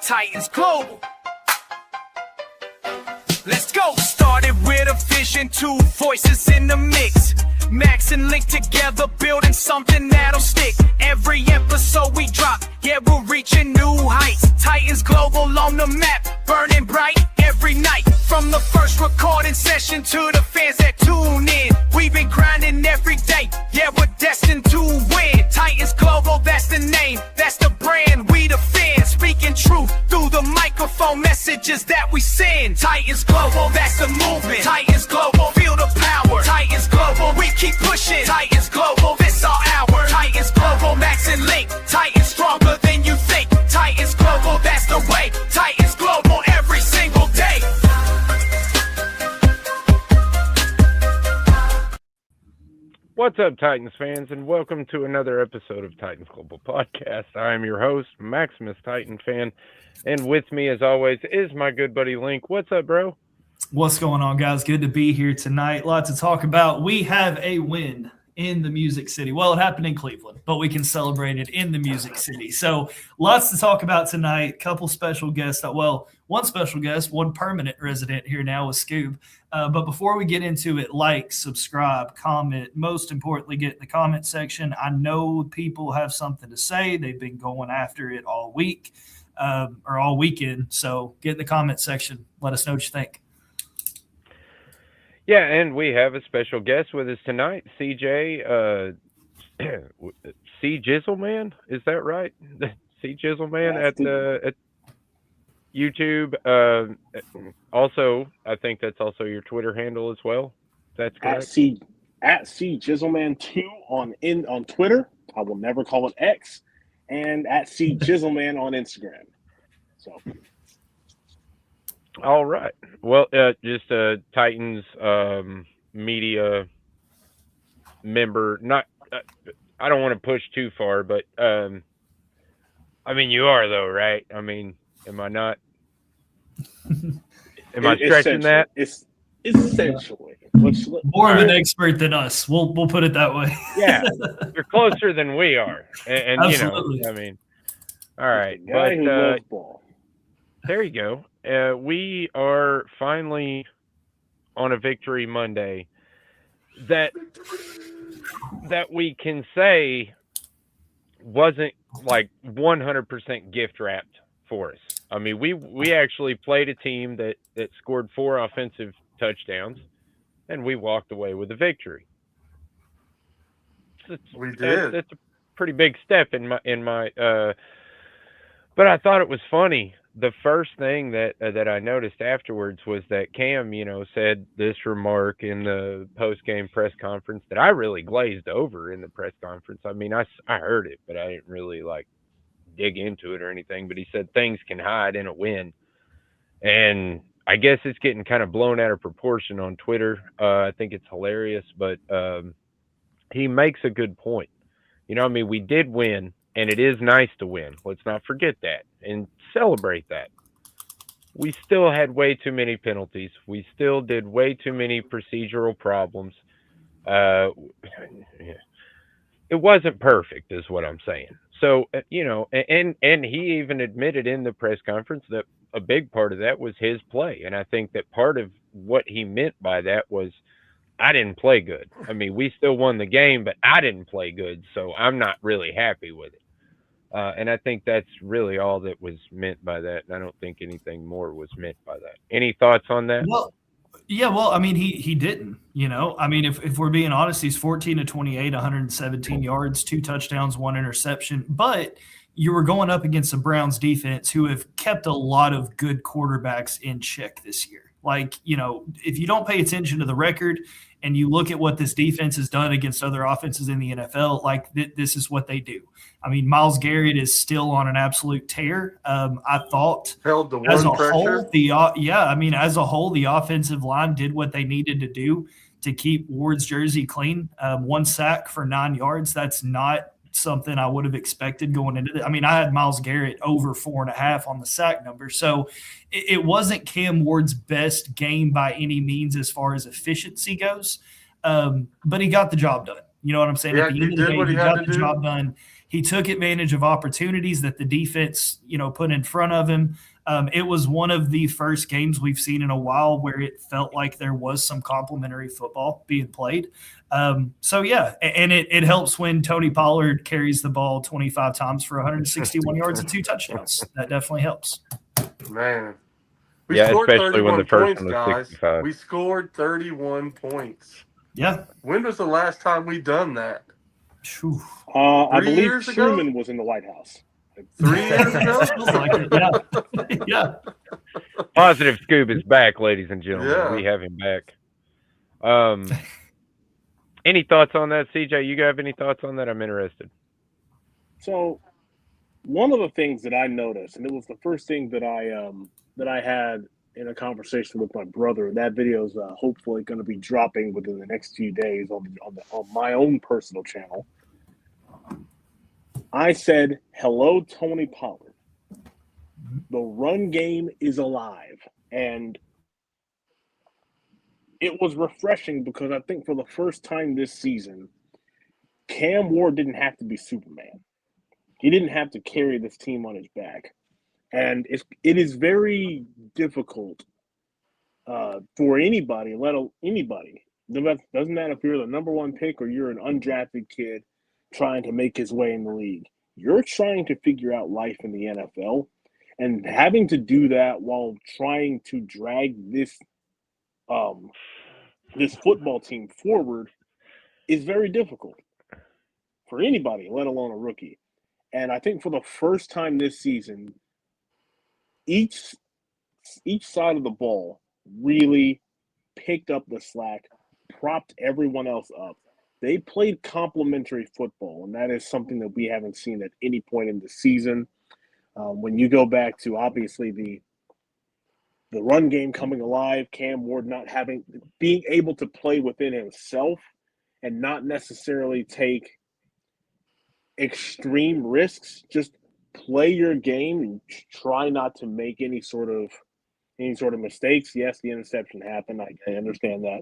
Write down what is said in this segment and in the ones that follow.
Titans Global. Let's go. Started with a vision, two voices in the mix. Max and Link together, building something that'll stick. Every episode we drop, yeah, we're reaching new heights. Titans Global on the map, burning bright every night. From the first recording session to the fans that tune in, we've been grinding every day, yeah, we're destined to win. Titans Global, that's the name, that's the brand, we the fans. Speaking truth through the microphone, messages that we send. Titans Global, that's the movement. Titans Global, feel the power. Titans Global, we keep pushing. Titans Global, this our hour. Titans Global, Max and Link. Titans stronger than you think. Titans Global, that's the way. Titans Global, every single day. What's up, Titans fans, and welcome to another episode of Titans Global Podcast. I am your host, Maximus Titan Fan, and with me, as always, is my good buddy Link. What's up, bro? What's going on, guys? Good to be here tonight. Lots to talk about. We have a win in the Music City. Well, it happened in Cleveland, but we can celebrate it in the Music City. So lots to talk about tonight. Couple special guests. Well, one special guest, one permanent resident here now with Scoob. But before we get into it, like, subscribe, comment. Most importantly, get in the comment section. I know people have something to say. They've been going after it all week or all weekend. So get in the comment section. Let us know what you think. Yeah, and we have a special guest with us tonight, CJ, C Jizzleman, is that right? C Jizzleman at YouTube. Also, I think that's also your Twitter handle as well. That's correct. At C Jizzleman 2 on Twitter. I will never call it X, and at C Jizzleman on Instagram. So. All right. Well, just a Titans media member. Not, I don't want to push too far, but I mean, you are though, right? I mean, am I not? Am I stretching that? It's essentially more of an expert than us. We'll put it that way. Yeah, you're closer than we are, and you know, I mean, all right. Guy who loves ball. There you go. We are finally on a victory Monday that we can say wasn't like 100% gift wrapped for us. I mean, we actually played a team that scored 4 offensive touchdowns, and we walked away with a victory. We did. That's a pretty big step in my. But I thought it was funny. The first thing that I noticed afterwards was that Cam, said this remark in the post-game press conference that I really glazed over in the press conference. I mean, I heard it, but I didn't really dig into it or anything. But he said things can hide in a win, and I guess it's getting kind of blown out of proportion on Twitter. I think it's hilarious, but he makes a good point. I mean, we did win. And it is nice to win. Let's not forget that and celebrate that. We still had way too many penalties. We still did way too many procedural problems. It wasn't perfect is what I'm saying. So, and he even admitted in the press conference that a big part of that was his play. And I think that part of what he meant by that was, I didn't play good. I mean, we still won the game, but I didn't play good. So I'm not really happy with it. And I think that's really all that was meant by that. And I don't think anything more was meant by that. Any thoughts on that? Well, I mean, he didn't, I mean, if we're being honest, he's 14 to 28, 117 yards, 2 touchdowns, 1 interception. But you were going up against the Browns defense who have kept a lot of good quarterbacks in check this year. If you don't pay attention to the record and you look at what this defense has done against other offenses in the NFL, this is what they do. I mean, Myles Garrett is still on an absolute tear. I thought held the as a pressure. Whole, as a whole, the offensive line did what they needed to do to keep Ward's jersey clean. 1 sack for 9 yards. That's not something I would have expected going into it. I mean, I had Myles Garrett over 4.5 on the sack number. So it wasn't Cam Ward's best game by any means as far as efficiency goes. But he got the job done. You know what I'm saying? Yeah, At the end of the day, he got the job done. He took advantage of opportunities that the defense, put in front of him. It was one of the first games we've seen in a while where it felt like there was some complimentary football being played. Yeah, and it helps when Tony Pollard carries the ball 25 times for 161 yards and 2 touchdowns. That definitely helps. Man. We scored especially when the first one was 65. We scored 31 points. Yeah. When was the last time we done that? I believe Truman was in the White House. 3 years ago? Yeah. Positive Scoop is back, ladies and gentlemen. Yeah. We have him back. Any thoughts on that, CJ? You have any thoughts on that? I'm interested. So, one of the things that I noticed, and it was the first thing that I had in a conversation with my brother. That video is hopefully going to be dropping within the next few days on my own personal channel. I said, "Hello, Tony Pollard. The run game is alive," and it was refreshing because I think for the first time this season, Cam Ward didn't have to be Superman. He didn't have to carry this team on his back. And it is very difficult for anybody, anybody. Doesn't matter if you're the number one pick or you're an undrafted kid trying to make his way in the league. You're trying to figure out life in the NFL, and having to do that while trying to drag this football team forward is very difficult for anybody, let alone a rookie. And I think for the first time this season, each side of the ball really picked up the slack, propped everyone else up. They played complementary football, and that is something that we haven't seen at any point in the season. When you go back to obviously the run game coming alive, Cam Ward being able to play within himself and not necessarily take extreme risks, just play your game and try not to make any sort of mistakes. Yes, the interception happened. I understand that.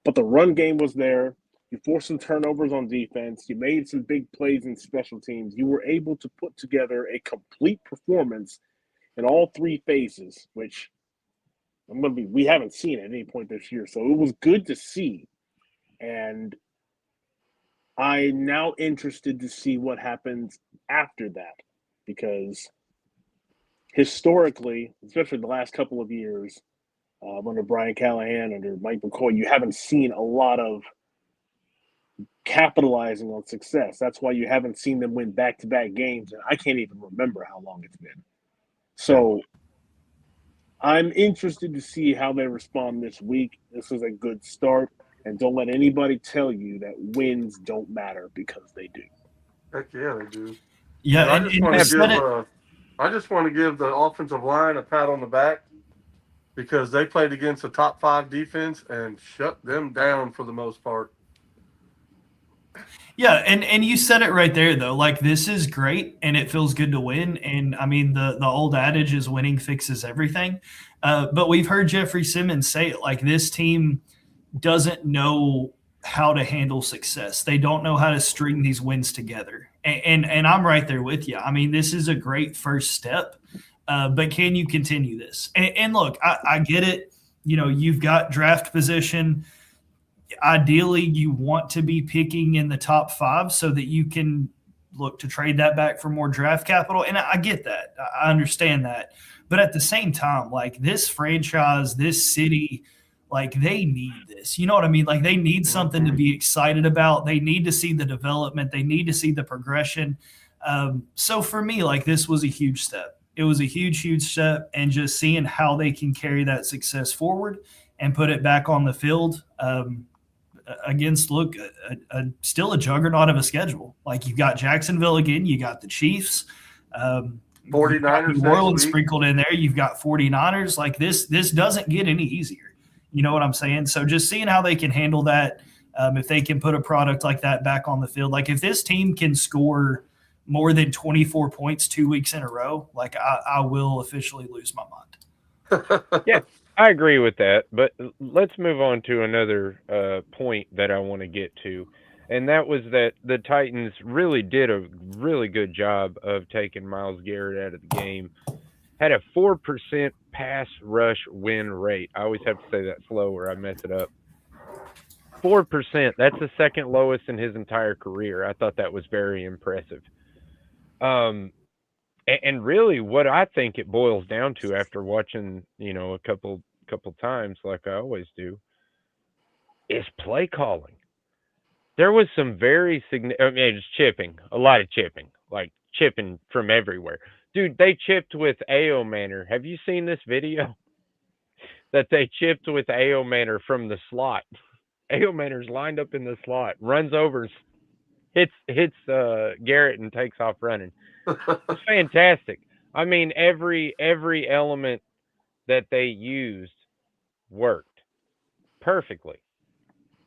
But the run game was there. You forced some turnovers on defense. You made some big plays in special teams. You were able to put together a complete performance in all 3 phases, which we haven't seen at any point this year. So it was good to see. And I'm now interested to see what happens after that, because historically, especially the last couple of years, under Brian Callahan, under Mike McCoy, you haven't seen a lot of capitalizing on success. That's why you haven't seen them win back-to-back games, and I can't even remember how long it's been. So I'm interested to see how they respond this week. This is a good start, and don't let anybody tell you that wins don't matter, because they do. Heck yeah, they do. Yeah, I just want to give the offensive line a pat on the back, because they played against a top 5 defense and shut them down for the most part. Yeah, and you said it right there, though. Like, this is great, and it feels good to win. And, I mean, the old adage is winning fixes everything. But we've heard Jeffrey Simmons say it, like, this team doesn't know how to handle success. They don't know how to string these wins together. And I'm right there with you. I mean, this is a great first step. But can you continue this? And look, I get it. You've got draft position. Ideally, you want to be picking in the top 5 so that you can look to trade that back for more draft capital. And I get that. I understand that. But at the same time, like, this franchise, this city, like, they need this. You know what I mean? Like, they need something to be excited about. They need to see the development. They need to see the progression. So for me, like, this was a huge step. It was a huge, huge step. And just seeing how they can carry that success forward and put it back on the field against, still a juggernaut of a schedule. Like, you've got Jacksonville again. You got the Chiefs. 49ers New Orleans sprinkled in there. You've got 49ers. Like, this doesn't get any easier. You know what I'm saying? So just seeing how they can handle that, if they can put a product like that back on the field. Like, if this team can score more than 24 points 2 weeks in a row, like, I will officially lose my mind. Yeah, I agree with that. But let's move on to another point that I want to get to. and that was that the Titans really did a really good job of taking Myles Garrett out of the game. Had a 4% pass rush win rate. I always have to say that slow or I mess it up. 4%. That's the second lowest in his entire career. I thought that was very impressive. Um, and really, what I think it boils down to after watching, a couple times, like I always do, is play calling. There was some very significant. I mean, it's chipping, a lot of chipping, like chipping from everywhere. Dude, they chipped with AO Manor. Have you seen this video that they chipped with AO Manor from the slot? AO Manor's lined up in the slot, runs over, hits Garrett, and takes off running. It's fantastic. I mean, every element that they used worked perfectly.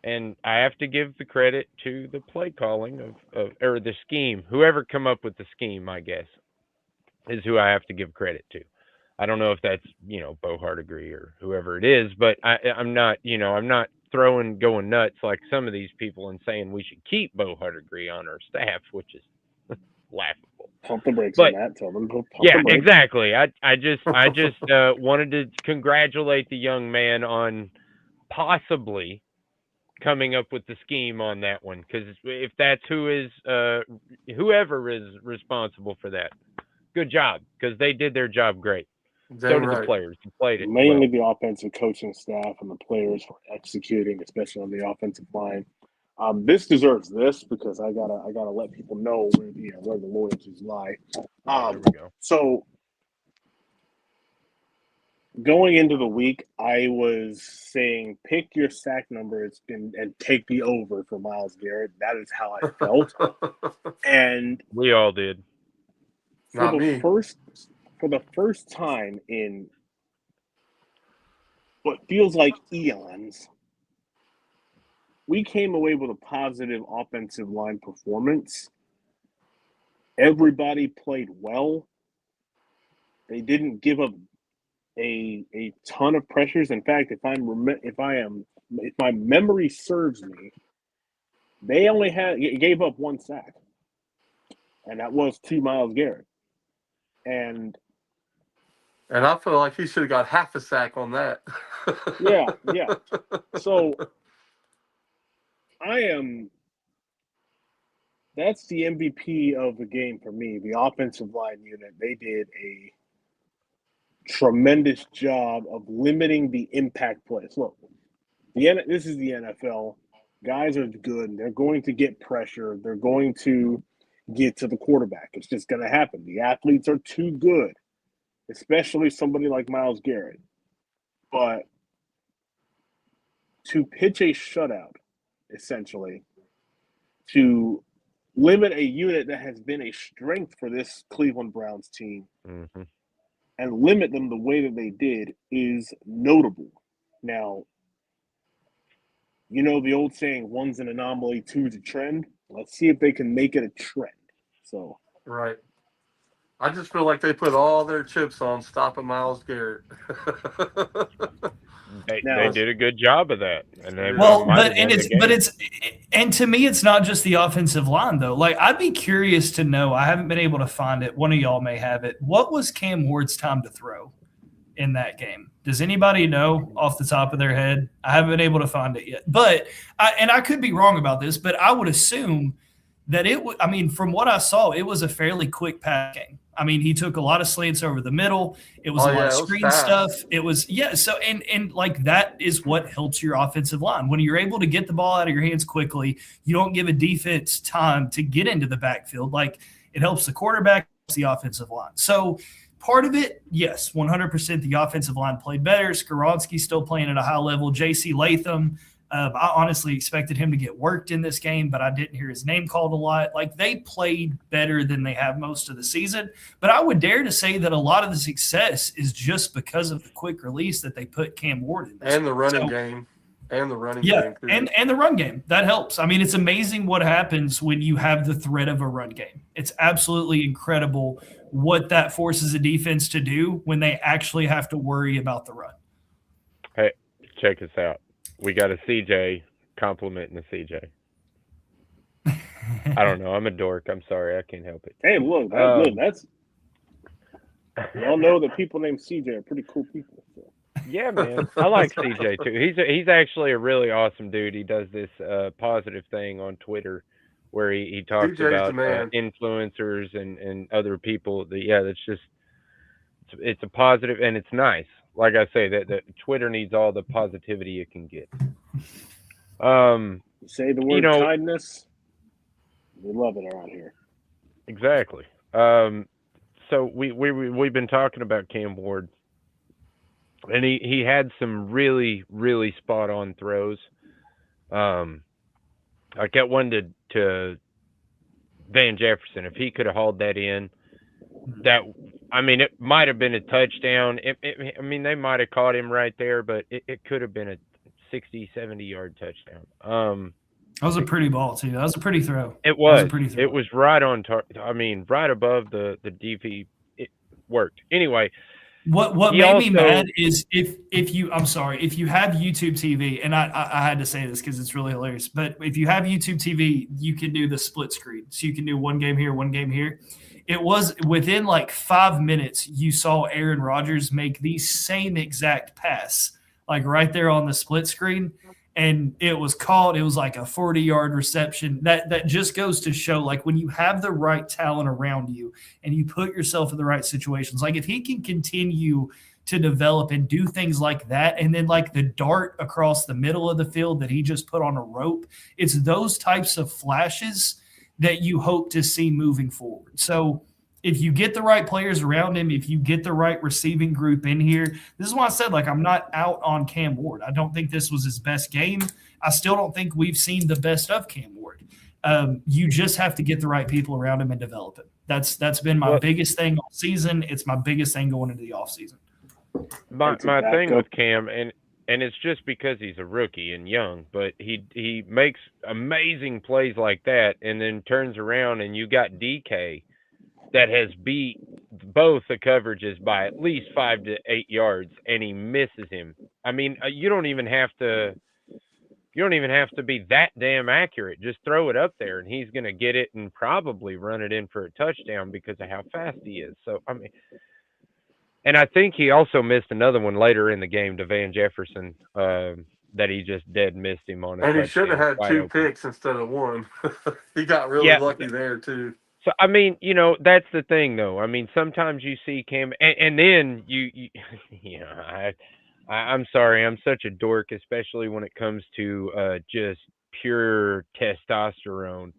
And I have to give the credit to the play calling of or the scheme. Whoever come up with the scheme, I guess, is who I have to give credit to. I don't know if that's, Bo Hardigree or whoever it is, but I'm not, I'm not going nuts like some of these people and saying we should keep Bo Hardigree on our staff, which is laughable. Pump the brakes But on that. Tell them to pump yeah, the brakes. exactly. I just wanted to congratulate the young man on possibly coming up with the scheme on that one, because if that's whoever is responsible for that, good job, because they did their job great. So did the players who played it. Mainly the offensive coaching staff and the players for executing, especially on the offensive line. This deserves this because I gotta let people know where the loyalties lie. There we go. So going into the week, I was saying pick your sack numbers and take the over for Myles Garrett. That is how I felt, and we all did. Not me. For the first time in what feels like eons, we came away with a positive offensive line performance. Everybody played well. They didn't give up a ton of pressures. In fact, if my memory serves me, they only gave up one sack, and that was to Myles Garrett. And I feel like he should have got half a sack on that. yeah. So that's the MVP of the game for me, the offensive line unit. They did a tremendous job of limiting the impact plays. Look, this is the NFL. Guys are good. They're going to get pressure. They're going to get to the quarterback. It's just going to happen. The athletes are too good, especially somebody like Myles Garrett. But to pitch a shutout, essentially, to limit a unit that has been a strength for this Cleveland Browns team, and limit them the way that they did is notable. Now, the old saying, one's an anomaly, two's a trend. Let's see if they can make it a trend. So right. I just feel like they put all their chips on stopping Myles Garrett. They did a good job of that. And to me, it's not just the offensive line though. Like, I'd be curious to know. I haven't been able to find it. One of y'all may have it. What was Cam Ward's time to throw in that game? Does anybody know off the top of their head? I haven't been able to find it yet. But I could be wrong about this, but I would assume that from what I saw, it was a fairly quick pass game. I mean, he took a lot of slants over the middle. It was a lot of screen stuff. It was, so, and like that is what helps your offensive line. When you're able to get the ball out of your hands quickly, you don't give a defense time to get into the backfield. Like, it helps the quarterback, helps the offensive line. So part of it, yes, 100% the offensive line played better. Skoronski's still playing at a high level. J.C. Latham, I honestly expected him to get worked in this game, but I didn't hear his name called a lot. Like, they played better than they have most of the season. But I would dare to say that a lot of the success is just because of the quick release that they put Cam Ward in. And the running game. And the running game. And the run game. That helps. I mean, it's amazing what happens when you have the threat of a run game. It's absolutely incredible what that forces a defense to do when they actually have to worry about the run. Hey, check us out. We got a CJ complimenting the CJ. I don't know. I'm a dork. I'm sorry. I can't help it. Hey, look, that's we all know that people named CJ are pretty cool people. So. Yeah, man. I like CJ too. He's actually a really awesome dude. He does this positive thing on Twitter where he talks DJ's the about man. influencers and other people. Yeah, that's just it's a positive and it's nice. Like I say, that Twitter needs all the positivity it can get. Say the You word know, kindness, we love it around here. exactly. So we've been talking about Cam Ward, and he had some really spot on throws. Um, I got one to Van Jefferson. If he could have hauled that in, that I mean, it might have been a touchdown. I mean, they might have caught him right there, but it could have been a 60, 70-yard touchdown. That was a pretty ball too. That was a pretty throw. It That was a was. pretty throw. It was right on target. I mean, right above the DP. It worked. Anyway, What he made me also mad is if you I'm sorry, if you have YouTube TV, and I had to say this because it's really hilarious, but if you have YouTube TV, you can do the split screen. So you can do one game here, one game here. It was within like 5 minutes, you saw Aaron Rodgers make the same exact pass, like right there on the split screen. And it was caught. It was like a 40-yard reception. That just goes to show, like, when you have the right talent around you and you put yourself in the right situations, like if he can continue to develop and do things like that, and then like the dart across the middle of the field that he just put on a rope, it's those types of flashes that you hope to see moving forward. So if you get the right players around him, if you get the right receiving group in here, this is why I said, like, I'm not out on Cam Ward. I don't think this was his best game. I still don't think we've seen the best of Cam Ward. You just have to get the right people around him and develop him. That's been my biggest thing all season. It's my biggest thing going into the offseason. my thing with Cam, and it's just because he's a rookie and young, but he makes amazing plays like that, and then turns around and you got DK that has beat both the coverages by at least 5 to 8 yards, and he misses him. I mean, you don't even have to be that damn accurate. Just throw it up there, and he's going to get it and probably run it in for a touchdown because of how fast he is. So I mean, and I think he also missed another one later in the game to Van Jefferson that he just dead missed him on. And he should have had two picks instead of one. He got really lucky there too. So I mean, that's the thing, though. I mean, sometimes you see Cam, and then you I'm sorry, I'm such a dork, especially when it comes to just pure testosterone.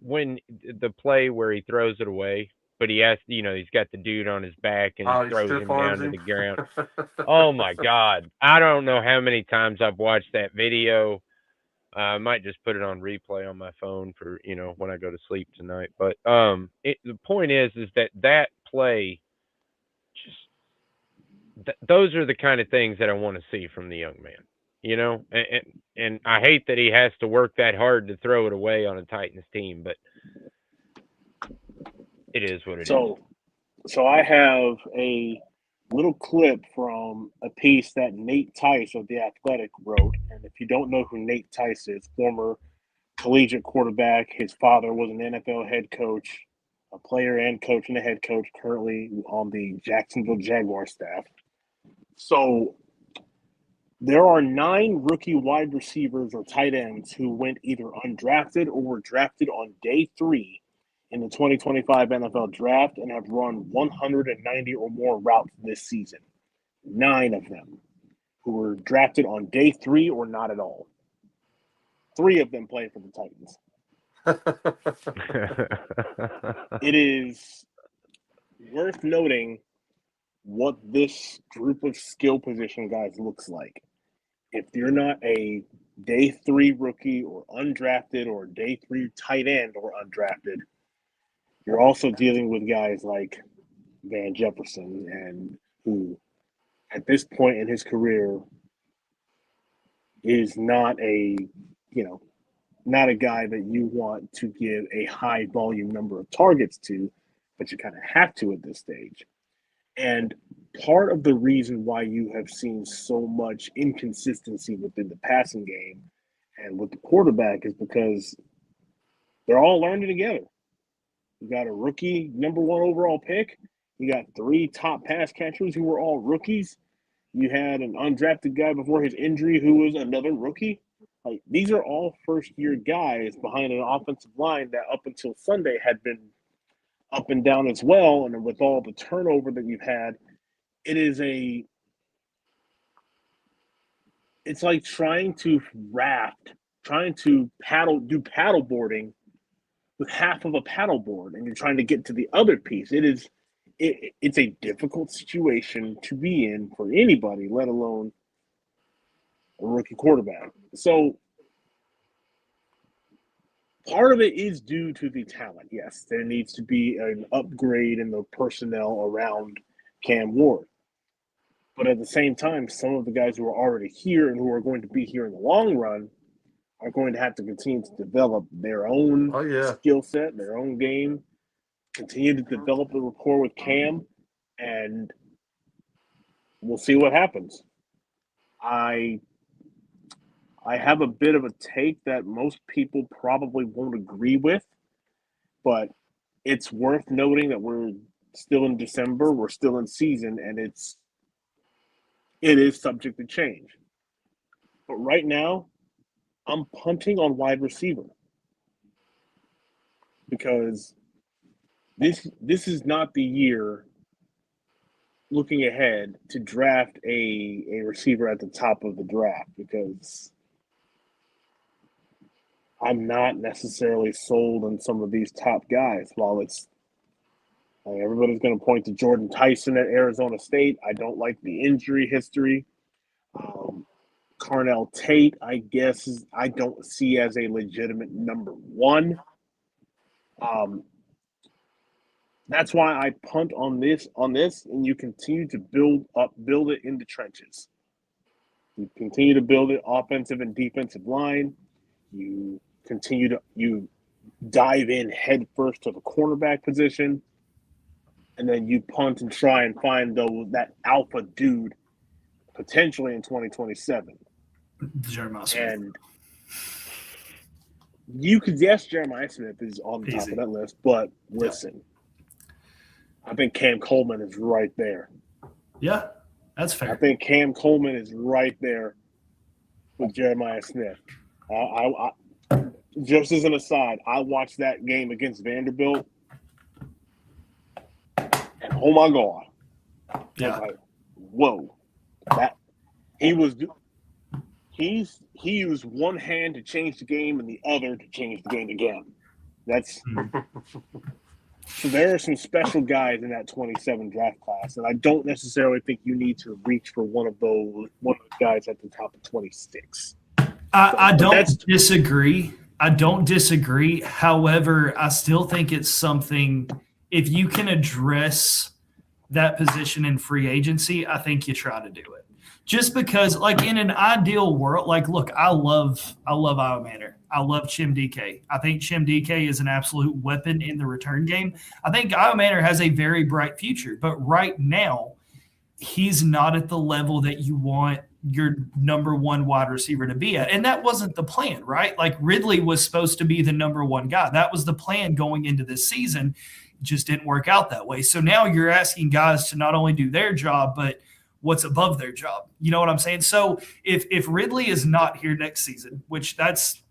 When the play where he throws it away, but he has, he's got the dude on his back and he throws him down to the ground. Oh my God! I don't know how many times I've watched that video. I might just put it on replay on my phone for when I go to sleep tonight. But the point is that play, just those are the kind of things that I want to see from the young man. And I hate that he has to work that hard to throw it away on a Titans team, but it is what it is. So I have a little clip from a piece that Nate Tice of The Athletic wrote. And if you don't know who Nate Tice is, former collegiate quarterback. His father was an NFL head coach, a player and coach and a head coach, currently on the Jacksonville Jaguar staff. So there are 9 rookie wide receivers or tight ends who went either undrafted or were drafted on day 3 in the 2025 NFL draft and have run 190 or more routes this season. 9 of them who were drafted on day 3 or not at all. 3 of them play for the Titans. It is worth noting what this group of skill position guys looks like. If you're not a day 3 rookie or undrafted or day 3 tight end or undrafted, you're also dealing with guys like Van Jefferson, and who at this point in his career is not a guy that you want to give a high volume number of targets to, but you kind of have to at this stage. And part of the reason why you have seen so much inconsistency within the passing game and with the quarterback is because they're all learning together. You got a rookie number 1 overall pick. You got 3 top pass catchers who were all rookies. You had an undrafted guy before his injury who was another rookie. Like, these are all first-year guys behind an offensive line that up until Sunday had been up and down as well. And with all the turnover that you've had, it's like trying to do paddle boarding with half of a paddle board, and you're trying to get to the other piece. It's a difficult situation to be in for anybody, let alone a rookie quarterback. So part of it is due to the talent. Yes, there needs to be an upgrade in the personnel around Cam Ward. But at the same time, some of the guys who are already here and who are going to be here in the long run are going to have to continue to develop their own skill set, their own game, continue to develop the rapport with Cam, and we'll see what happens. I have a bit of a take that most people probably won't agree with, but it's worth noting that we're still in December, we're still in season, and it is subject to change. But right now, I'm punting on wide receiver because this is not the year, looking ahead, to draft a receiver at the top of the draft, because I'm not necessarily sold on some of these top guys. While everybody's going to point to Jordan Tyson at Arizona State, I don't like the injury history. Carnell Tate, I guess, I don't see as a legitimate number 1. That's why I punt on this, and you continue to build it in the trenches. You continue to build it offensive and defensive line. You dive in head first to the cornerback position, and then you punt and try and find that alpha dude potentially in 2027. Jeremiah Smith. And you could guess Jeremiah Smith is on the top of that list, but listen, I think Cam Coleman is right there. Yeah, that's fair. I think Cam Coleman is right there with Jeremiah Smith. I just as an aside, I watched that game against Vanderbilt, and oh my God, yeah, like, whoa, he used one hand to change the game and the other to change the game again. So there are some special guys in that 27 draft class, and I don't necessarily think you need to reach for one of those guys at the top of 26. I don't disagree. I don't disagree. However, I still think it's something, if you can address that position in free agency, I think you try to do it. Just because, like, in an ideal world, like, look, I love Iowa Manor. I love Chim DK. I think Chim DK is an absolute weapon in the return game. I think Iowa Manor has a very bright future, but right now, he's not at the level that you want your number 1 wide receiver to be at. And that wasn't the plan, right? Like, Ridley was supposed to be the number 1 guy. That was the plan going into this season. It just didn't work out that way. So now you're asking guys to not only do their job, but what's above their job. You know what I'm saying? So if Ridley is not here next season, which that's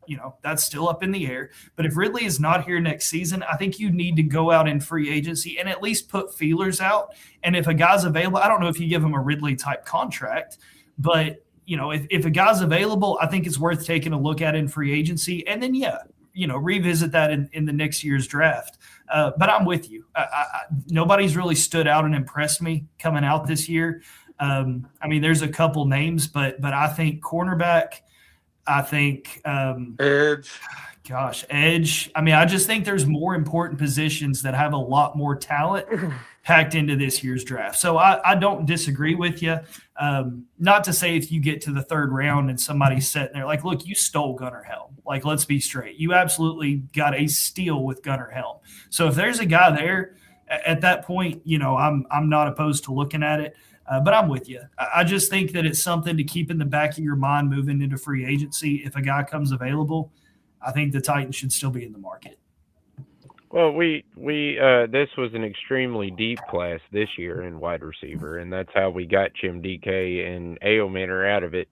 still up in the air, but if Ridley is not here next season, I think you need to go out in free agency and at least put feelers out. And if a guy's available, I don't know if you give him a Ridley type contract, but if a guy's available, I think it's worth taking a look at in free agency. And then, revisit that in the next year's draft. But I'm with you. Nobody's really stood out and impressed me coming out this year. There's a couple names, but I think cornerback, I think edge. Edge. I just think there's more important positions that have a lot more talent packed into this year's draft. So I don't disagree with you. Not to say if you get to the 3rd round and somebody's sitting there like, look, you stole Gunnar Helm. Like, let's be straight. You absolutely got a steal with Gunnar Helm. So if there's a guy there at that point, I'm not opposed to looking at it. But I'm with you. I just think that it's something to keep in the back of your mind moving into free agency. If a guy comes available, I think the Titans should still be in the market. Well, we this was an extremely deep class this year in wide receiver, and that's how we got Jim DK and Aomanor out of it,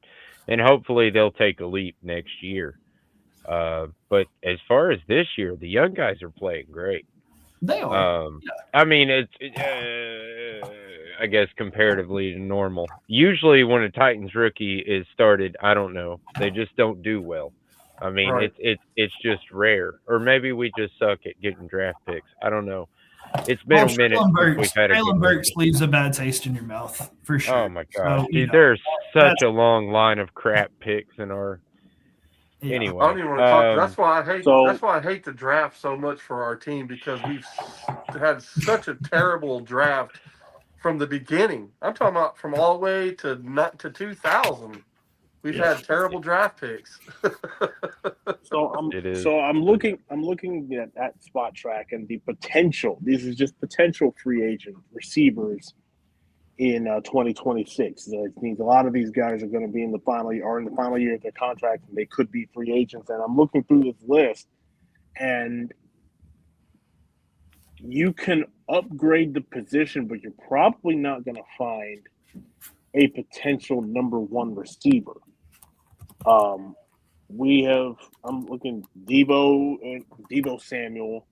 and hopefully they'll take a leap next year. But as far as this year, the young guys are playing great. They are. Um, I mean, I guess comparatively to normal. Usually, when a Titans rookie is started, I don't know, they just don't do well. I mean, Right. it's just rare, or maybe we just suck at getting draft picks. I don't know. It's been Well, a minute since we've had a good Traylon Burks rookie. leaves a bad taste in your mouth for Oh sure. my gosh, So dude, there's such that's a long line of crap picks in our. yeah. I don't Anyway, even want to talk. That's why I hate. So That's why I hate the draft so much for our team because we've had such a terrible draft from the beginning. I'm talking about from all the way to not to 2000. We've yeah. had terrible draft picks. it is. I'm looking at Spot Track and the potential. This is just potential free agent receivers in 2026. It means a lot of these guys are going to be in the final year of their contract, and they could be free agents. And I'm looking through this list, and you can upgrade the position, but you're probably not going to find a potential number one receiver. Um, I'm looking Debo Samuel.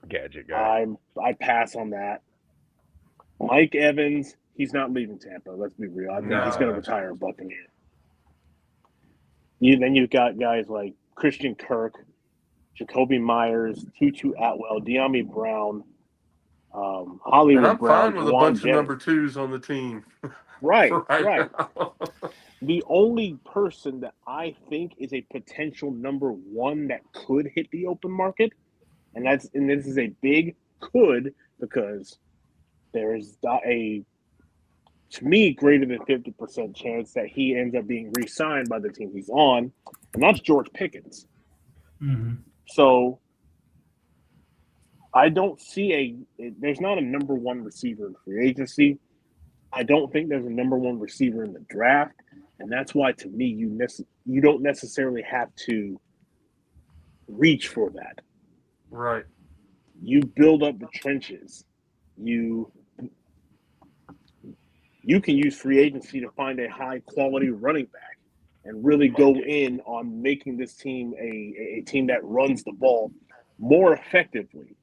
Gadget guy. I pass on that. Mike Evans, he's not leaving Tampa. Let's be real. I think he's going to No. retire a Buccaneer. Then you've got guys like Christian Kirk, Jacoby Myers, Tutu Atwell, De'Ami Brown, And Hollywood I'm Brown, fine with a Jawan bunch of Jennings. number twos on the team Right, for right right. now. The only person that I think is a potential number one that could hit the open market, and this is a big could because there is to me greater than 50% chance that he ends up being re-signed by the team he's on, and that's George Pickens. Mm-hmm. So I don't see there's not a number one receiver in free agency. I don't think there's a number one receiver in the draft, and that's why to me you don't necessarily have to reach for that. Right. You build up the trenches. You can use free agency to find a high quality running back and really go in on making this team a team that runs the ball more effectively.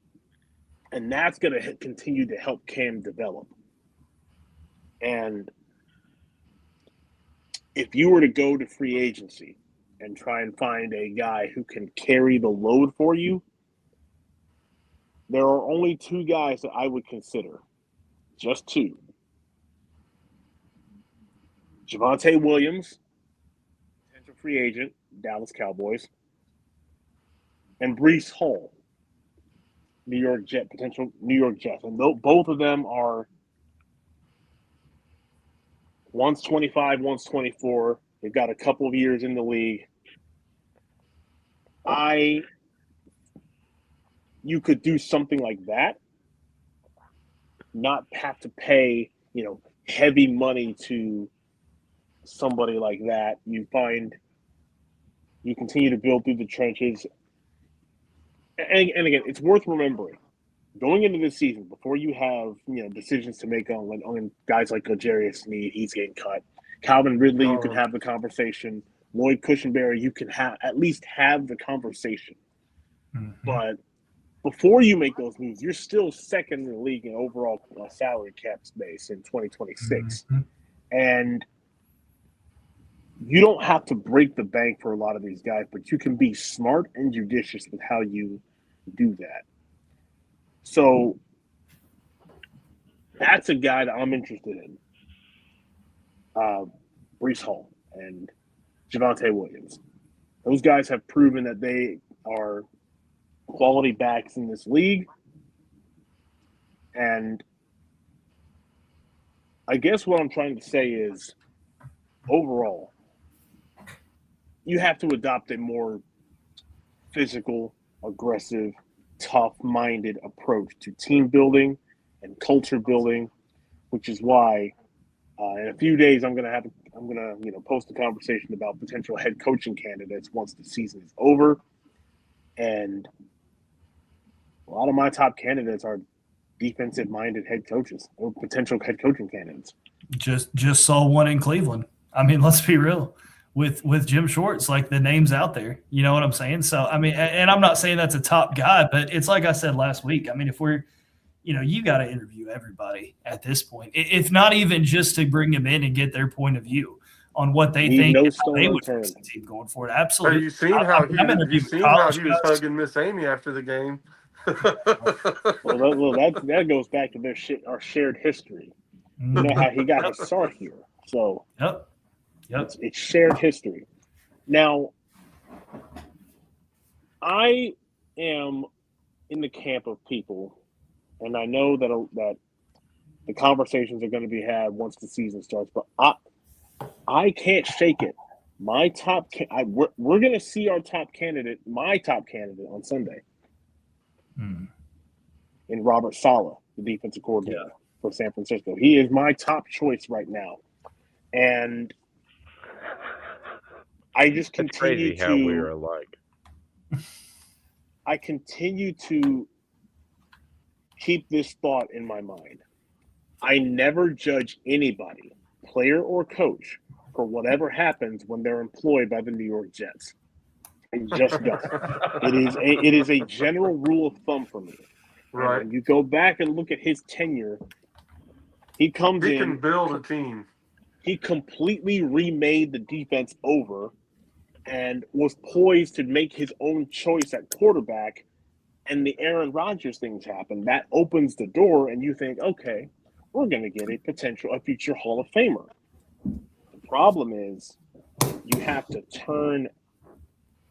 And that's going to continue to help Cam develop. And if you were to go to free agency and try and find a guy who can carry the load for you, there are only two guys that I would consider. Just two. Javonte Williams, potential free agent, Dallas Cowboys, and Breece Hall, potential New York Jets. And both of them are one's 25, one's 24. They've got a couple of years in the league. You could do something like that, not have to pay, heavy money to somebody like that. You continue to build through the trenches. And again, it's worth remembering going into this season before you have decisions to make on guys like L'Jarius Sneed, he's getting cut. Calvin Ridley, you can have the conversation. Lloyd Cushenberry, you can at least have the conversation. Mm-hmm. But before you make those moves, you're still second in the league in overall salary cap space in 2026. Mm-hmm. And you don't have to break the bank for a lot of these guys, but you can be smart and judicious with how you do that. So that's a guy that I'm interested in. Breece Hall and Javonte Williams. Those guys have proven that they are quality backs in this league. And I guess what I'm trying to say is overall, you have to adopt a more physical, aggressive, tough-minded approach to team building and culture building, which is why in a few days I'm gonna post a conversation about potential head coaching candidates once the season is over. And a lot of my top candidates are defensive-minded head coaches or potential head coaching candidates. Just saw one in Cleveland. I mean, let's be real. With Jim Schwartz, like the name's out there. You know what I'm saying? So, I mean, and I'm not saying that's a top guy, but it's like I said last week. I mean, if we're, you got to interview everybody at this point, if not even just to bring them in and get their point of view on what they think they would fix the team going forward. Absolutely. Have you seen how he was hugging Miss Amy after the game? well, that goes back to our shared history. You know how he got his start here. So yep. It's shared history. Now, I am in the camp of people, and I know that the conversations are going to be had once the season starts, but I can't shake it. My top, we're going to see my top candidate on Sunday. In Robert Saleh, the defensive coordinator for San Francisco. He is my top choice right now. And I just continue how we are alike. I continue to keep this thought in my mind. I never judge anybody, player or coach, for whatever happens when they're employed by the New York Jets. I just don't. It is a general rule of thumb for me. Right. When you go back and look at his tenure, he can build a team. He completely remade the defense over and was poised to make his own choice at quarterback, and the Aaron Rodgers things happen. That opens the door, and you think, okay, we're going to get a future Hall of Famer. The problem is you have to turn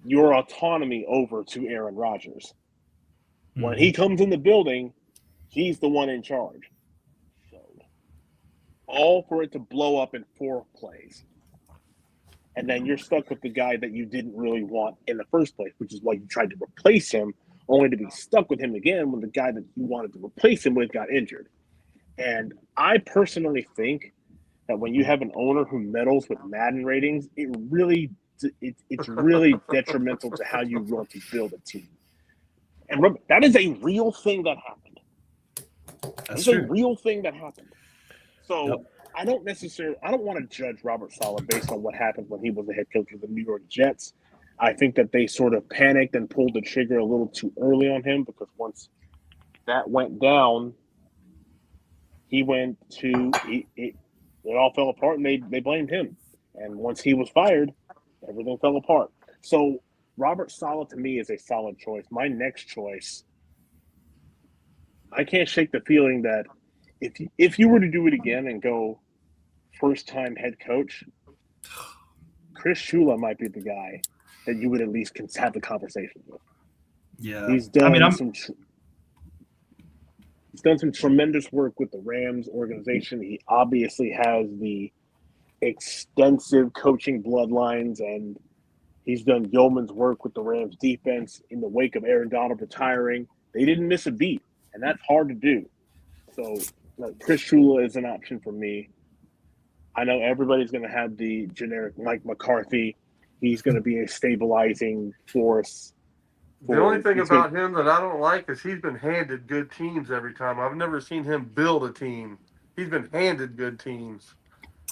your autonomy over to Aaron Rodgers. When he comes in the building, he's the one in charge. So, all for it to blow up in 4 plays. And then you're stuck with the guy that you didn't really want in the first place, which is why you tried to replace him, only to be stuck with him again when the guy that you wanted to replace him with got injured. And I personally think that when you have an owner who meddles with Madden ratings, it's really detrimental to how you want to build a team. And remember, that is a real thing that happened. That's true. A real thing that happened. So I don't want to judge Robert Saleh based on what happened when he was the head coach of the New York Jets. I think that they sort of panicked and pulled the trigger a little too early on him, because once that went down, it all fell apart, and they blamed him. And once he was fired, everything fell apart. So Robert Saleh to me is a solid choice. My next choice, I can't shake the feeling that if you were to do it again and go first-time head coach, Chris Shula might be the guy that you would at least have the conversation with. Yeah, he's done some tremendous work with the Rams organization. He obviously has the extensive coaching bloodlines, and he's done yeoman's work with the Rams defense in the wake of Aaron Donald retiring. They didn't miss a beat, and that's hard to do. So Chris Shula is an option for me. I know everybody's going to have the generic Mike McCarthy. He's going to be a stabilizing force. The only thing about him that I don't like is he's been handed good teams every time. I've never seen him build a team. He's been handed good teams.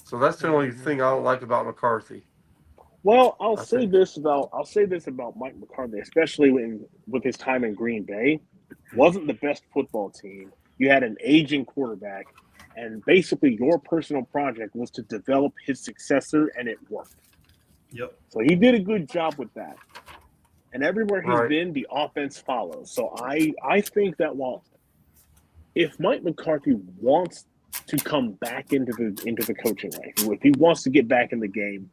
So that's the only thing I don't like about McCarthy. Well, I'll say this about Mike McCarthy, especially with his time in Green Bay. Wasn't the best football team. You had an aging quarterback, and basically your personal project was to develop his successor, and it worked. Yep. So he did a good job with that. And everywhere he's been, the offense follows. So I think that if Mike McCarthy wants to come back into the coaching rank, if he wants to get back in the game,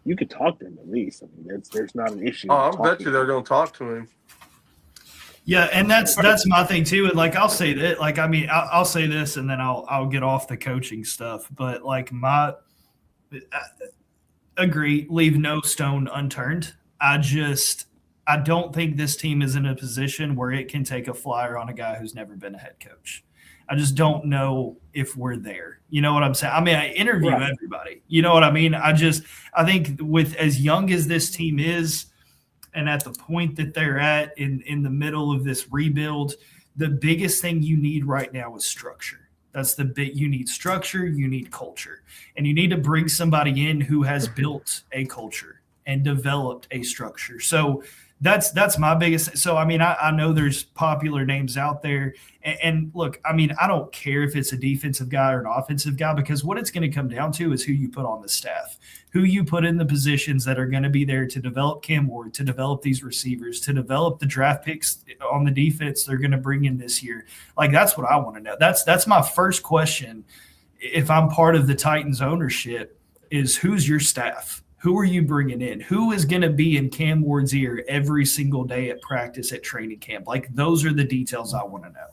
you could talk to him at least. I mean, there's not an issue. Oh, I bet you they're going to talk to him. Yeah, and that's my thing too. And I'll say that, I'll say this, and then I'll get off the coaching stuff. But I agree, leave no stone unturned. I don't think this team is in a position where it can take a flyer on a guy who's never been a head coach. I just don't know if we're there. You know what I'm saying? I mean, I interview everybody. You know what I mean? I think with as young as this team is, and at the point that they're at in the middle of this rebuild, the biggest thing you need right now is structure. That's the bit. You need structure, you need culture, and you need to bring somebody in who has built a culture and developed a structure. So that's my biggest. So I mean, I know there's popular names out there, and look, I mean, I don't care if it's a defensive guy or an offensive guy, because what it's going to come down to is who you put on the staff, who you put in the positions that are going to be there to develop Cam Ward, to develop these receivers, to develop the draft picks on the defense they're going to bring in this year. Like, that's what I want to know. That's my first question. If I'm part of the Titans ownership, is who's your staff? Who are you bringing in? Who is going to be in Cam Ward's ear every single day at practice, at training camp? Like, those are the details I want to know.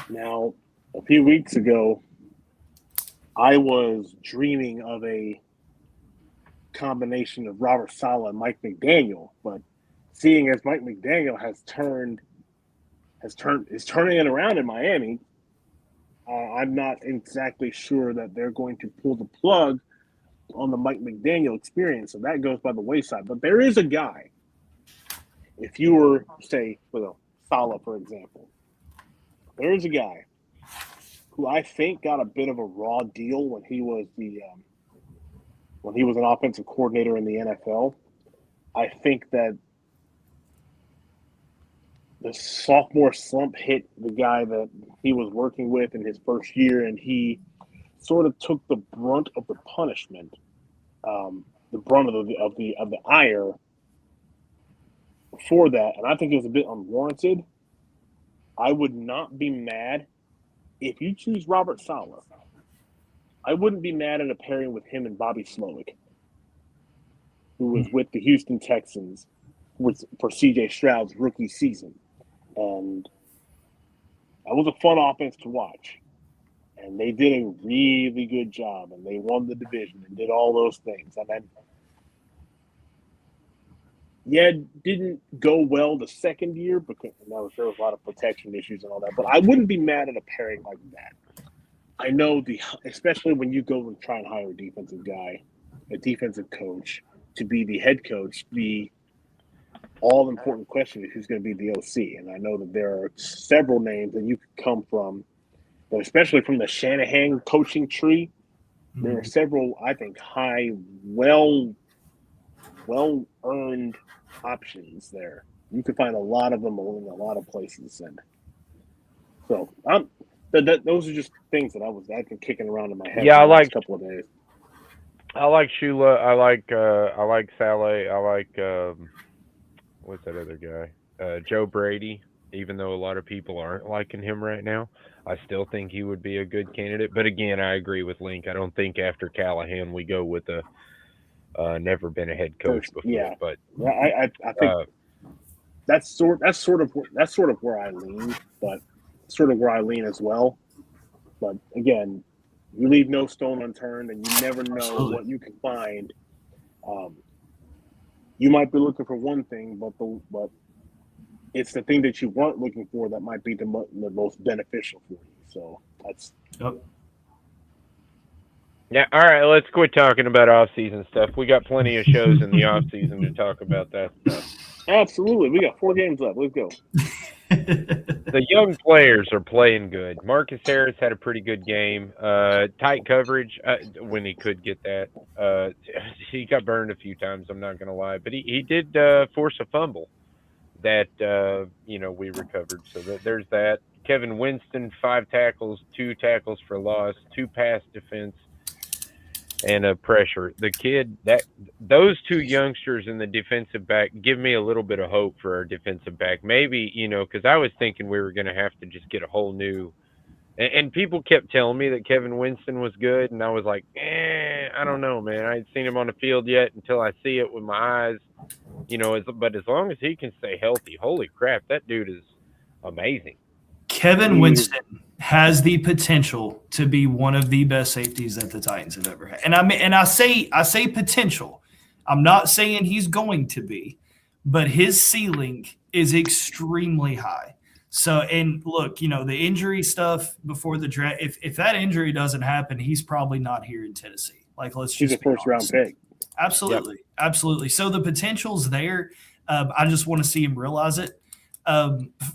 Now, a few weeks ago, I was dreaming of a combination of Robert Saleh and Mike McDaniel, but seeing as Mike McDaniel is turning it around in Miami, I'm not exactly sure that they're going to pull the plug on the Mike McDaniel experience, so that goes by the wayside. But there is a guy, if you were, say, with a Saleh, for example, there is a guy who I think got a bit of a raw deal when he was an offensive coordinator in the NFL. I think that the sophomore slump hit the guy that he was working with in his first year, and he sort of took the brunt of the punishment, the brunt of the ire for that, and I think it was a bit unwarranted. I would not be mad if you choose Robert Saleh. I wouldn't be mad at a pairing with him and Bobby Slowick, who was with the Houston Texans for C.J. Stroud's rookie season, and that was a fun offense to watch. And they did a really good job, and they won the division and did all those things. And then, it didn't go well the second year because there was a lot of protection issues and all that. But I wouldn't be mad at a pairing like that. I know especially when you go and try and hire a defensive guy, a defensive coach, to be the head coach, the all-important question is who's going to be the OC. And I know that there are several names that you could come from, but especially from the Shanahan coaching tree, there are several, I think, high, well-earned options there. You can find a lot of them in a lot of places. And so those are just things that I've been kicking around in my head for the last couple of days. I like Shula. I like Saleh. I like what's that other guy? Joe Brady. Even though a lot of people aren't liking him right now, I still think he would be a good candidate. But again, I agree with Link. I don't think after Callahan we go with a never been a head coach before. Yeah, but I think that's sort of where I lean, but sort of where I lean as well. But again, you leave no stone unturned, and you never know what you can find. You might be looking for one thing, but it's the thing that you weren't looking for that might be the most beneficial for you. So that's. Yep. Yeah, all right, let's quit talking about off-season stuff. We got plenty of shows in the off-season to talk about that stuff. Absolutely. We got 4 games left. Let's go. The young players are playing good. Marcus Harris had a pretty good game. Tight coverage when he could get that. He got burned a few times, I'm not going to lie. But he did force a fumble that, we recovered. So there's that. Kevin Winston, 5 tackles, 2 tackles for loss, 2 pass defense, and a pressure. The kid, those 2 youngsters in the defensive back give me a little bit of hope for our defensive back. Maybe, because I was thinking we were going to have to just get a whole new. And people kept telling me that Kevin Winston was good, and I was like, I don't know, man. I ain't seen him on the field yet until I see it with my eyes. But as long as he can stay healthy, holy crap, that dude is amazing. Kevin Winston has the potential to be one of the best safeties that the Titans have ever had. And I say potential. I'm not saying he's going to be, but his ceiling is extremely high. So, and look, the injury stuff before the draft, if that injury doesn't happen, he's probably not here in Tennessee. Like, let's just he's a first round pick. Absolutely. Yep. Absolutely. So the potential's there. I just want to see him realize it.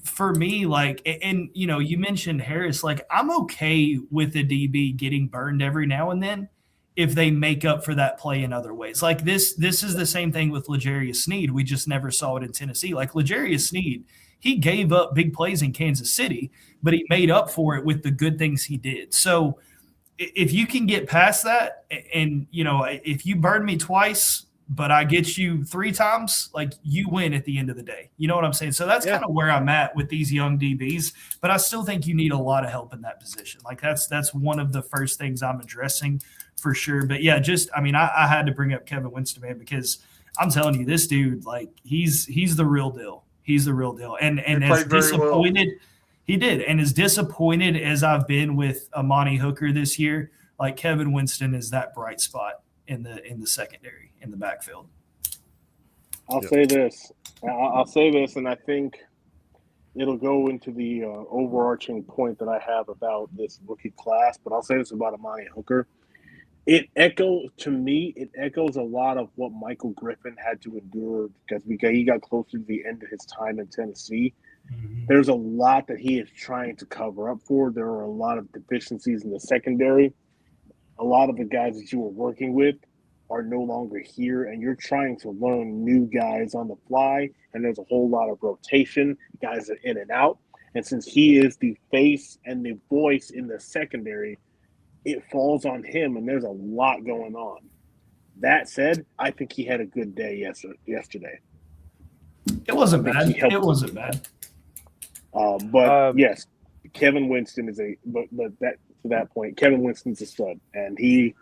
For me, like, and you mentioned Harris. Like, I'm okay with the DB getting burned every now and then if they make up for that play in other ways. Like this is the same thing with L'Jarius Sneed. We just never saw it in Tennessee. Like L'Jarius Sneed, he gave up big plays in Kansas City, but he made up for it with the good things he did. So if you can get past that, and if you burn me twice, but I get you 3 times, like, you win at the end of the day. You know what I'm saying? So that's kind of where I'm at with these young DBs, but I still think you need a lot of help in that position. Like that's one of the first things I'm addressing for sure. But yeah, I had to bring up Kevin Winston, man, because I'm telling you, this dude, like, he's the real deal. He's the real deal. And as disappointed he did, and as disappointed as I've been with Amani Hooker this year, like, Kevin Winston is that bright spot in the secondary, in the backfield. I'll say this, and I think it'll go into the overarching point that I have about this rookie class. But I'll say this about Amani Hooker. It echoes a lot of what Michael Griffin had to endure because he got closer to the end of his time in Tennessee. Mm-hmm. There's a lot that he is trying to cover up for. There are a lot of deficiencies in the secondary. A lot of the guys that you were working with are no longer here, and you're trying to learn new guys on the fly, and there's a whole lot of rotation. Guys are in and out. And since he is the face and the voice in the secondary, it falls on him, and there's a lot going on. That said, I think he had a good day yesterday. It wasn't bad. It wasn't bad. Yes, Kevin Winston is to that point, Kevin Winston's a stud, and he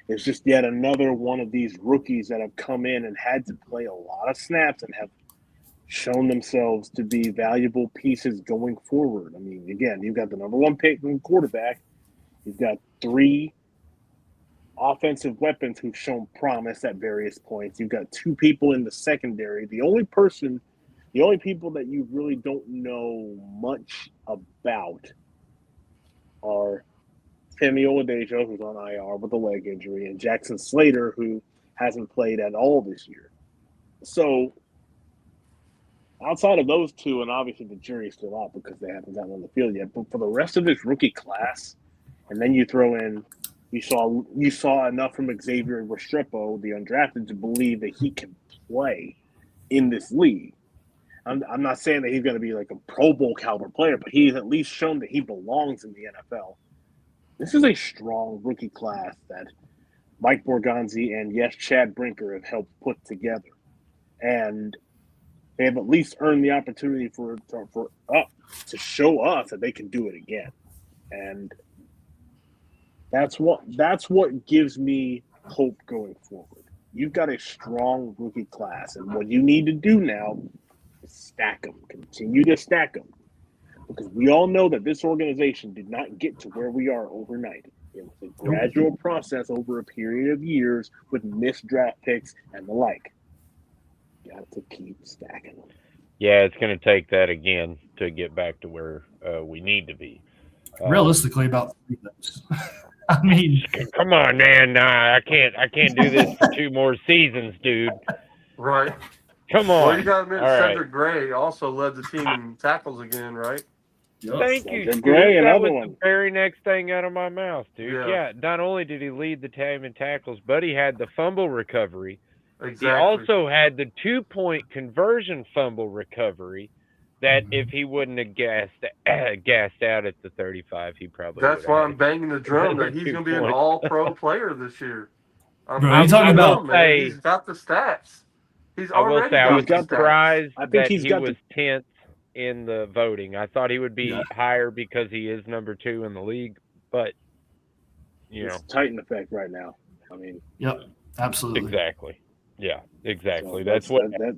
is just yet another one of these rookies that have come in and had to play a lot of snaps and have shown themselves to be valuable pieces going forward. I mean, again, you've got the number 1 pick in quarterback. You've got 3 offensive weapons who've shown promise at various points. You've got 2 people in the secondary. The only people that you really don't know much about are Femi Oladejo, who's on IR with a leg injury, and Jackson Slater, who hasn't played at all this year. So outside of those 2, and obviously the jury's still out because they haven't gotten on the field yet, but for the rest of this rookie class, and then you throw in, you saw enough from Xavier Restrepo, the undrafted, to believe that he can play in this league. I'm not saying that he's going to be like a Pro Bowl caliber player, but he's at least shown that he belongs in the NFL. This is a strong rookie class that Mike Borgonzi and, yes, Chad Brinker have helped put together. And they have at least earned the opportunity to show us that they can do it again. And that's what gives me hope going forward. You've got a strong rookie class, and what you need to do now is stack them. Continue to stack them. Because we all know that this organization did not get to where we are overnight. It was a gradual process over a period of years with missed draft picks and the like. Got to keep stacking them. Yeah, it's going to take that again to get back to where we need to be. Realistically, about 3 months. I mean, come on, man! Nah, I can't do this for 2 more seasons, dude. Right. Come on. Well, you got to admit, Cedric Gray also led the team in tackles again, right? Thank you, Cedric Gray, that another was one. the very next thing out of my mouth, dude. Yeah. Not only did he lead the team in tackles, but he had the fumble recovery. Exactly. He also had the 2-point conversion fumble recovery that if he wouldn't have gassed out at the 35, he probably That's why I'm banging the drum that he's going to be an all-pro player this year. I'm talking about. He's got the stats. He's already I was got the surprised I think that he's he got was 10th in the voting. I thought he would be higher because he is number 2 in the league, but It's Titan effect right now. I mean, yep, absolutely. Exactly. Yeah, exactly. So that's what. That,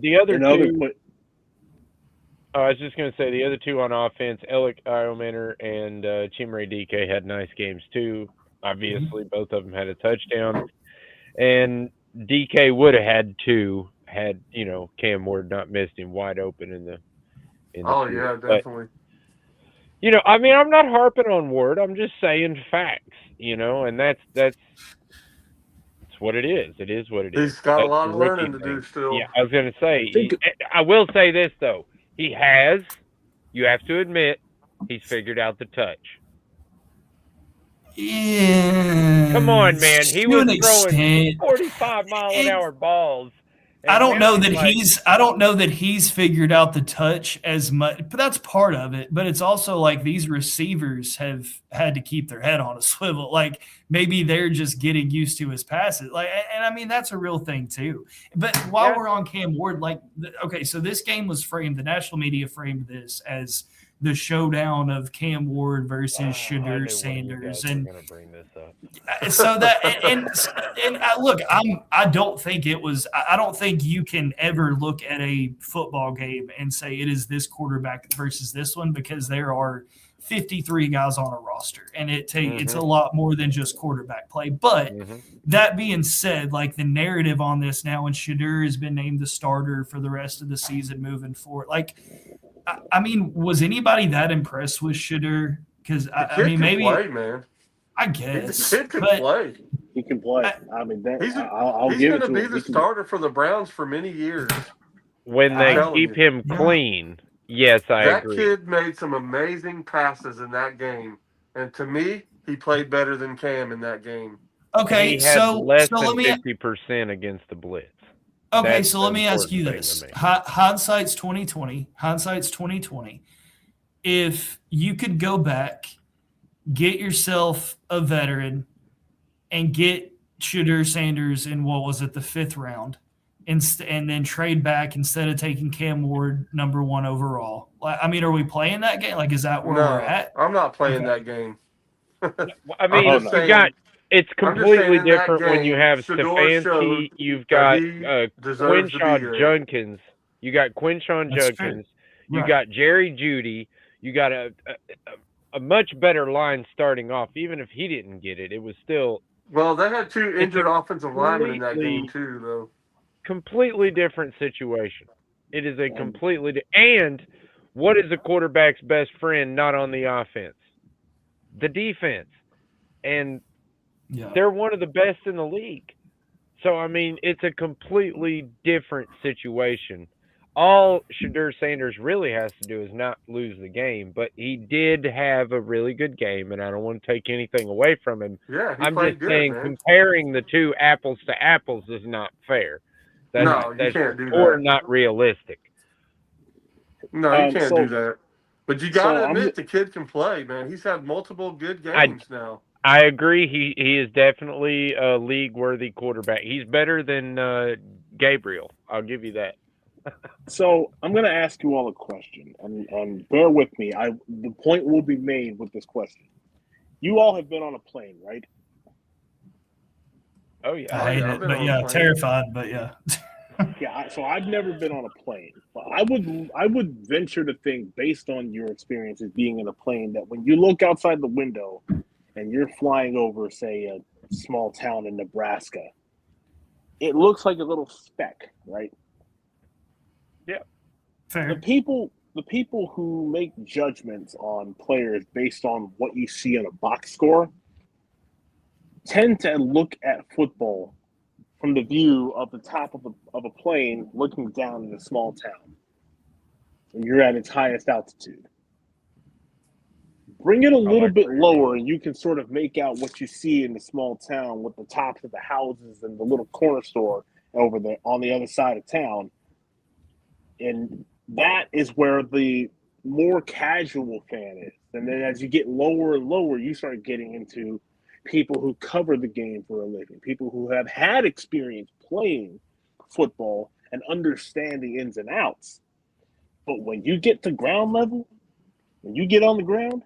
the other 2. I was just going to say the other 2 on offense, Alec Iomanner and Chimere DK had nice games too. Obviously, both of them had a touchdown, and DK would have had 2 had Cam Ward not missed him wide open in the. Yeah, definitely. But, I mean, I'm not harping on Ward. I'm just saying facts. And that's what it is. It is what it is. He's got a That's lot the of rookie learning to do thing. still. Yeah, I was going to say. Think- I will say this though. He has. You have to admit, he's figured out the touch. Yeah, Come on, man. He to was an throwing extent. 45-mile-an-hour balls. I And don't now know that like, I don't know that he's figured out the touch as much, but that's part of it. But it's also like these receivers have had to keep their head on a swivel. Like maybe they're just getting used to his passes. Like, and I mean that's a real thing too. But while we're on Cam Ward, like, okay, so this game was framed. The national media framed this as the showdown of Cam Ward versus Shadur Sanders, and going to bring this up. so that and look, I don't think it was. I don't think you can ever look at a football game and say it is this quarterback versus this one, because there are 53 guys on a roster, and it's a lot more than just quarterback play. But that being said, like the narrative on this now, and Shadur has been named the starter for the rest of the season moving forward. Like, I mean, was anybody that impressed with Shadur? Because I mean, maybe play, man. I guess The kid can play. He can play. I mean, that, He's I'll give going it to to be him. the starter for the Browns for many years. When they telling keep you. him clean, yes, I That agree. kid made some amazing passes in that game, and to me, he played better than Cam in that game. Okay, he had less than let me 50% against the blitz. okay, That's so the let me ask you important this: thing to me. hindsight's 2020. Hindsight's 2020. If you could go back, get yourself a veteran, and get Shadur Sanders in what was it, the 5th round, and then trade back instead of taking Cam Ward number 1 overall. I mean, are we playing that game? Like, is that where we're at? I'm not playing that game. I mean, I'm just saying- it's I'm just saying completely in that different when you game, have Shador Stefanski, showed you've that got he deserves to be Quinshawn there. Judkins, you got Quinshawn That's Judkins, true. you Right. got Jerry Jeudy, you got a much better line starting off. Even if he didn't get it, it was still Well, they had 2 injured offensive linemen in that completely- game too, though. completely different situation. It is a completely and what is a quarterback's best friend not on the offense? The defense. And Yeah. they're one of the best in the league. So, I mean, it's a completely different situation. All Shadur Sanders really has to do is not lose the game, but he did have a really good game, and I don't want to take anything away from him. Yeah, he I'm played just good, saying man. comparing the two apples to apples is not fair. No, you That's can't do or that. not realistic. No, you can't do that. But you got to I'm- admit the kid can play, man. He's had multiple good games now. I agree. He is definitely a league-worthy quarterback. He's better than Gabriel. I'll give you that. So I'm going to ask you all a question, and bear with me. The point will be made with this question. You all have been on a plane, right? Oh yeah. I hate I've it, been but on a yeah, plane. terrified, but yeah. Yeah. So I've never been on a plane, but I would venture to think, based on your experiences being in a plane, that when you look outside the window and you're flying over, say, a small town in Nebraska, it looks like a little speck, right? Fair. The people who make judgments on players based on what you see on a box score tend to look at football from the view of the top of a plane looking down in a small town. And you're at its highest altitude. Bring it a little bit lower, and you can sort of make out what you see in the small town with the tops of the houses and the little corner store over there on the other side of town. And that is where the more casual fan is. And then as you get lower and lower, you start getting into people who cover the game for a living, people who have had experience playing football and understand the ins and outs. But when you get to ground level, when you get on the ground,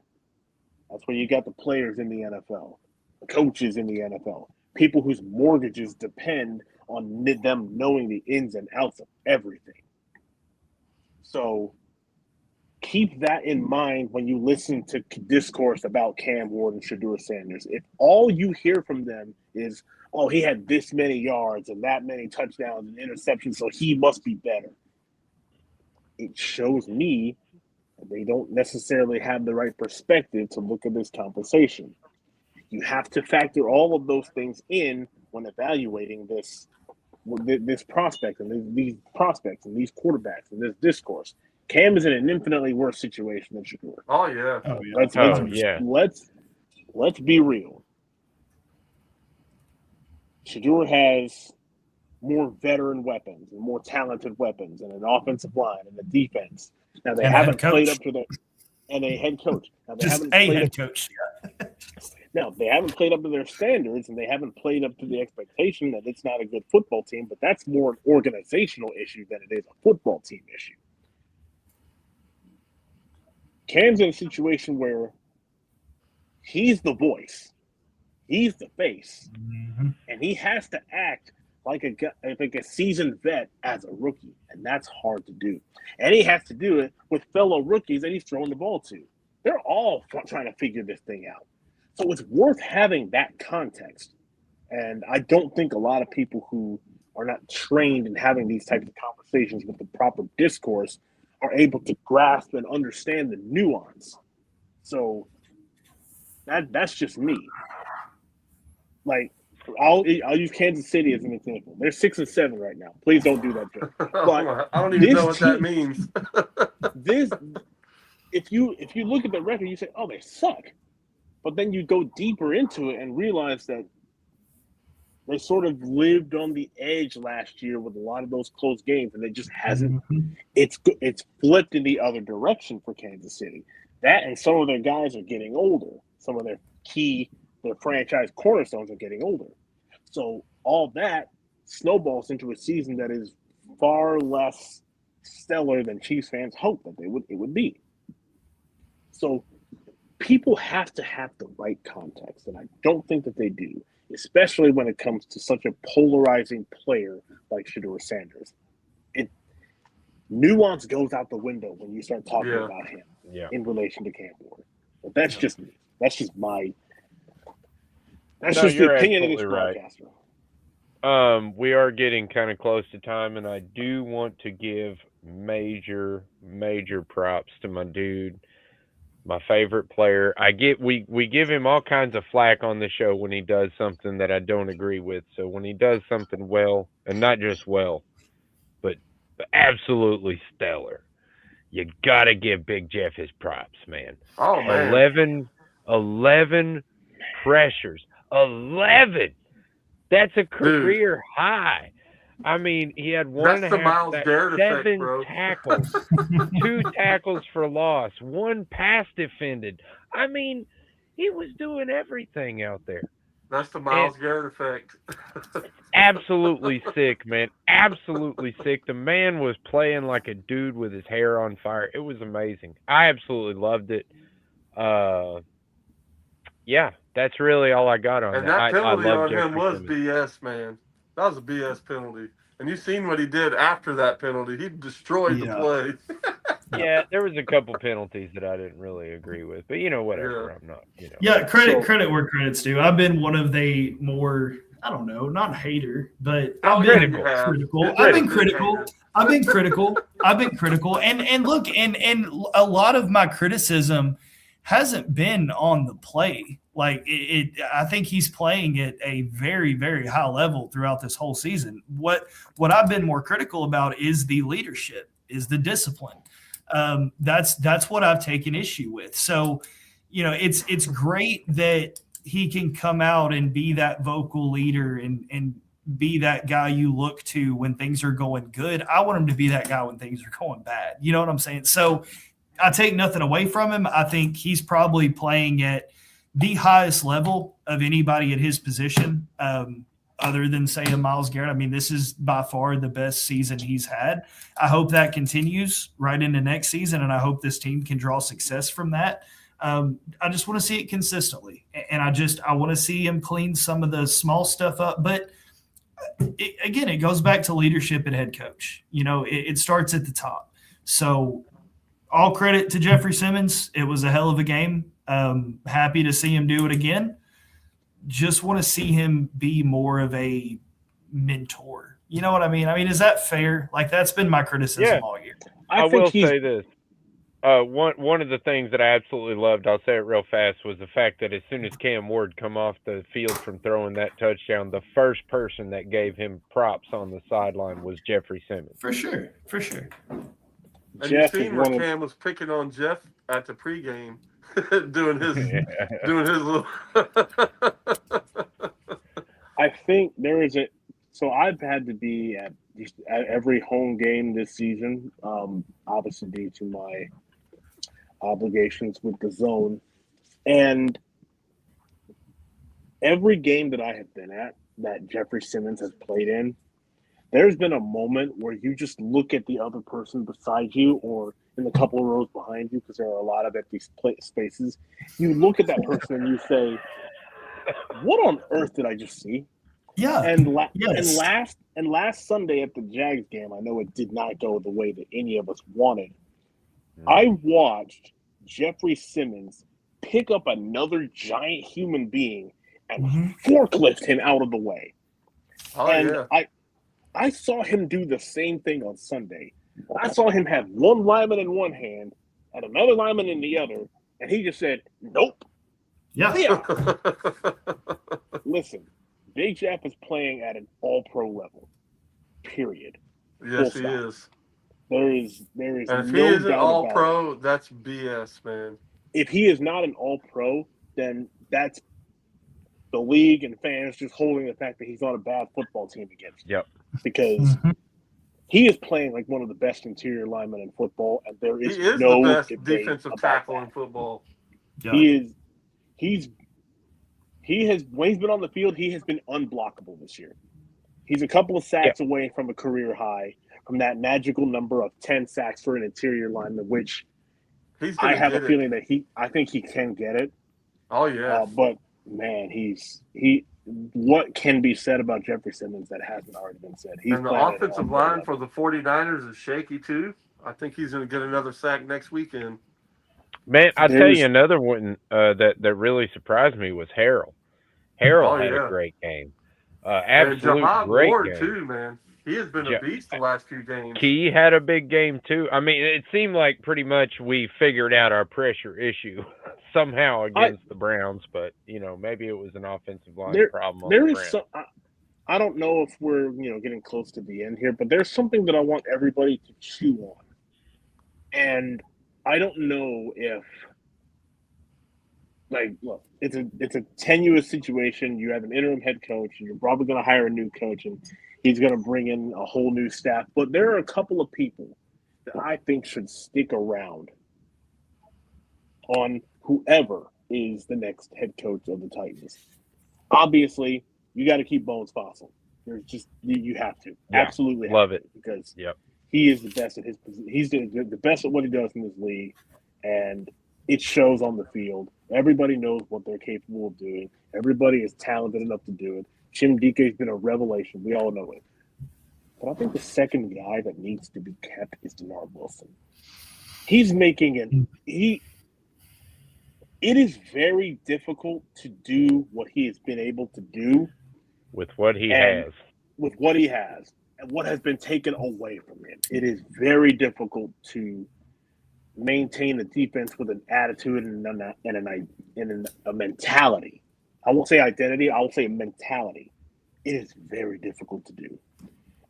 that's where you got the players in the NFL, the coaches in the NFL, people whose mortgages depend on them knowing the ins and outs of everything. So keep that in mind when you listen to discourse about Cam Ward and Shadur Sanders. If all you hear from them is, oh, he had this many yards and that many touchdowns and interceptions, so he must be better, it shows me that they don't necessarily have the right perspective to look at this conversation. You have to factor all of those things in when evaluating this prospect and these prospects and these quarterbacks and this discourse. Cam is in an infinitely worse situation than Shakur. Oh yeah. Oh, yeah. Let's be real. Shakur has more veteran weapons and more talented weapons and an offensive line and a defense. Now they haven't played up to their and a head coach. Now they haven't played coach. Now they haven't played up to their standards and they haven't played up to the expectation that it's not a good football team, but that's more an organizational issue than it is a football team issue. Cam's in a situation where he's the voice. He's the face. Mm-hmm. And he has to act like a seasoned vet as a rookie, and that's hard to do. And he has to do it with fellow rookies that he's throwing the ball to. They're all trying to figure this thing out. So it's worth having that context. And I don't think a lot of people who are not trained in having these types of conversations with the proper discourse are able to grasp and understand the nuance. So that's just me. Like, I'll use Kansas City as an example. They're 6-7 right now. Please don't do that, Joe. But I don't even know what that means. If you look at the record, you say, "Oh, they suck," but then you go deeper into it and realize that they sort of lived on the edge last year with a lot of those close games, and it just hasn't. Mm-hmm. It's flipped in the other direction for Kansas City. That and some of their guys are getting older. Some of their franchise cornerstones are getting older. So all that snowballs into a season that is far less stellar than Chiefs fans hoped that it would be. So people have to have the right context, and I don't think that they do, especially when it comes to such a polarizing player like Shedeur Sanders. Nuance goes out the window when you start talking about him in relation to Cam Ward. But that's just me. That's just my That's just the opinion of this broadcaster. Right. We are getting kind of close to time, and I do want to give major props to my dude, my favorite player. We give him all kinds of flack on the show when he does something that I don't agree with. So when he does something well, and not just well, but absolutely stellar, you gotta give Big Jeff his props, man. Oh man, 11 pressures. 11. That's a career high. I mean, he had one and a half, seven tackles, 2 tackles for loss, 1 pass defended. I mean, he was doing everything out there. That's the Myles Garrett effect. Absolutely sick, man. Absolutely sick. The man was playing like a dude with his hair on fire. It was amazing. I absolutely loved it. Yeah, that's really all I got on and that. And that penalty on him was Simmons. BS, man. That was a BS penalty. And you seen what he did after that penalty. He destroyed the play. Yeah, there was a couple penalties that I didn't really agree with. But, whatever. Yeah. I'm not, Yeah, credit where credit's due. I've been one of the more, I don't know, not hater, but I've been critical. I've been critical. And look, and a lot of my criticism hasn't been on the play. Like I think he's playing at a very, very high level throughout this whole season. What I've been more critical about is the leadership, is the discipline. That's what I've taken issue with. So, it's great that he can come out and be that vocal leader and be that guy you look to when things are going good. I want him to be that guy when things are going bad. You know what I'm saying? So I take nothing away from him. I think he's probably playing at the highest level of anybody at his position, other than, say, a Myles Garrett. I mean, this is by far the best season he's had. I hope that continues right into next season, and I hope this team can draw success from that. I just want to see it consistently, and I want to see him clean some of the small stuff up. But, again, it goes back to leadership and head coach. It starts at the top. So all credit to Jeffrey Simmons. It was a hell of a game. Happy to see him do it again. Just want to see him be more of a mentor. You know what I mean? I mean, is that fair? Like, that's been my criticism all year. I will say this. one of the things that I absolutely loved, I'll say it real fast, was the fact that as soon as Cam Ward come off the field from throwing that touchdown, the first person that gave him props on the sideline was Jeffrey Simmons. For sure. And Jeff you is seen where one of- Cam was picking on Jeff at the pregame, doing his little. I think there is a. So I've had to be at every home game this season, obviously due to my obligations with the zone, and every game that I have been at that Jeffrey Simmons has played in, there's been a moment where you just look at the other person beside you or in the couple of rows behind you, because there are a lot of empty spaces. You look at that person and you say, what on earth did I just see? Yeah. And Yes. last Sunday at the Jags game, I know it did not go the way that any of us wanted. I watched Jeffrey Simmons pick up another giant human being and forklift him out of the way. Oh, And yeah. I saw him do the same thing on Sunday. I saw him have one lineman in one hand and another lineman in the other, and he just said, nope. Yeah. Listen, Big Jeff is playing at an all-pro level, period. Yes, Full he stop. is. There is And if no he isn't doubt all about it. pro, that's BS, man. If he is not an all-pro, then that's the league and fans just holding the fact that he's on a bad football team against him. Yep. Because he is playing like one of the best interior linemen in football, and there He is is no the best debate defensive about tackle that. in football. Yeah. He has when he's been on the field, he has been unblockable this year. He's a couple of sacks away from a career high, from that magical number of 10 sacks for an interior lineman, which He's I gonna have a get it. feeling that I think he can get it. Oh yeah. But man, what can be said about Jeffrey Simmons that hasn't already been said? He's And the playing at an offensive all-pro line level. for the 49ers is shaky too. I think he's going to get another sack next weekend. Man, I tell There's- you another one that really surprised me was Harrell. Harrell had a great game. And Absolute Jahad great Ward game. too, man. He has been a beast the last few games. Key had a big game too. I mean, it seemed like pretty much we figured out our pressure issue somehow against the Browns, but maybe it was an offensive line problem. There is some. I don't know if we're getting close to the end here, but there's something that I want everybody to chew on, and I don't know if look, it's a tenuous situation. You have an interim head coach, and you're probably going to hire a new coach, and he's going to bring in a whole new staff. But there are a couple of people that I think should stick around on whoever is the next head coach of the Titans. Obviously, you got to keep Bones Fossil. There's just you have to absolutely love it because he is the best at his position. He's the best at what he does in this league, and it shows on the field. Everybody knows what they're capable of doing. Everybody is talented enough to do it. Jim Dike has been a revelation. We all know it. But I think the second guy that needs to be kept is Denard Wilson. He's making it is very difficult to do what he has been able to do with what he has. With what he has and what has been taken away from him. It is very difficult to maintain a defense with an attitude and a mentality. I won't say identity, I will say mentality. It is very difficult to do.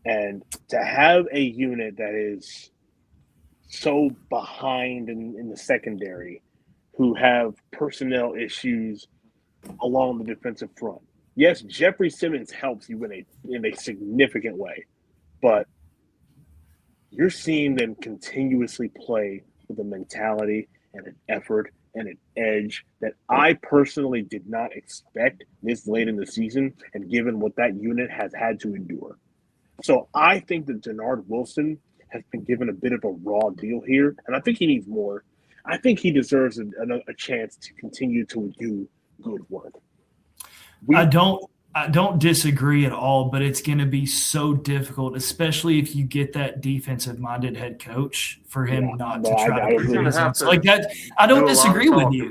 And to have a unit that is so behind in the secondary, who have personnel issues along the defensive front. Yes, Jeffrey Simmons helps you in a significant way, but you're seeing them continuously play with a mentality and an effort and an edge that I personally did not expect this late in the season, and given what that unit has had to endure. So I think that Denard Wilson has been given a bit of a raw deal here, and I think he needs more. I think he deserves a chance to continue to do good work. I don't disagree at all, but it's going to be so difficult, especially if you get that defensive-minded head coach, for him not to try to do results like that. I don't disagree with you,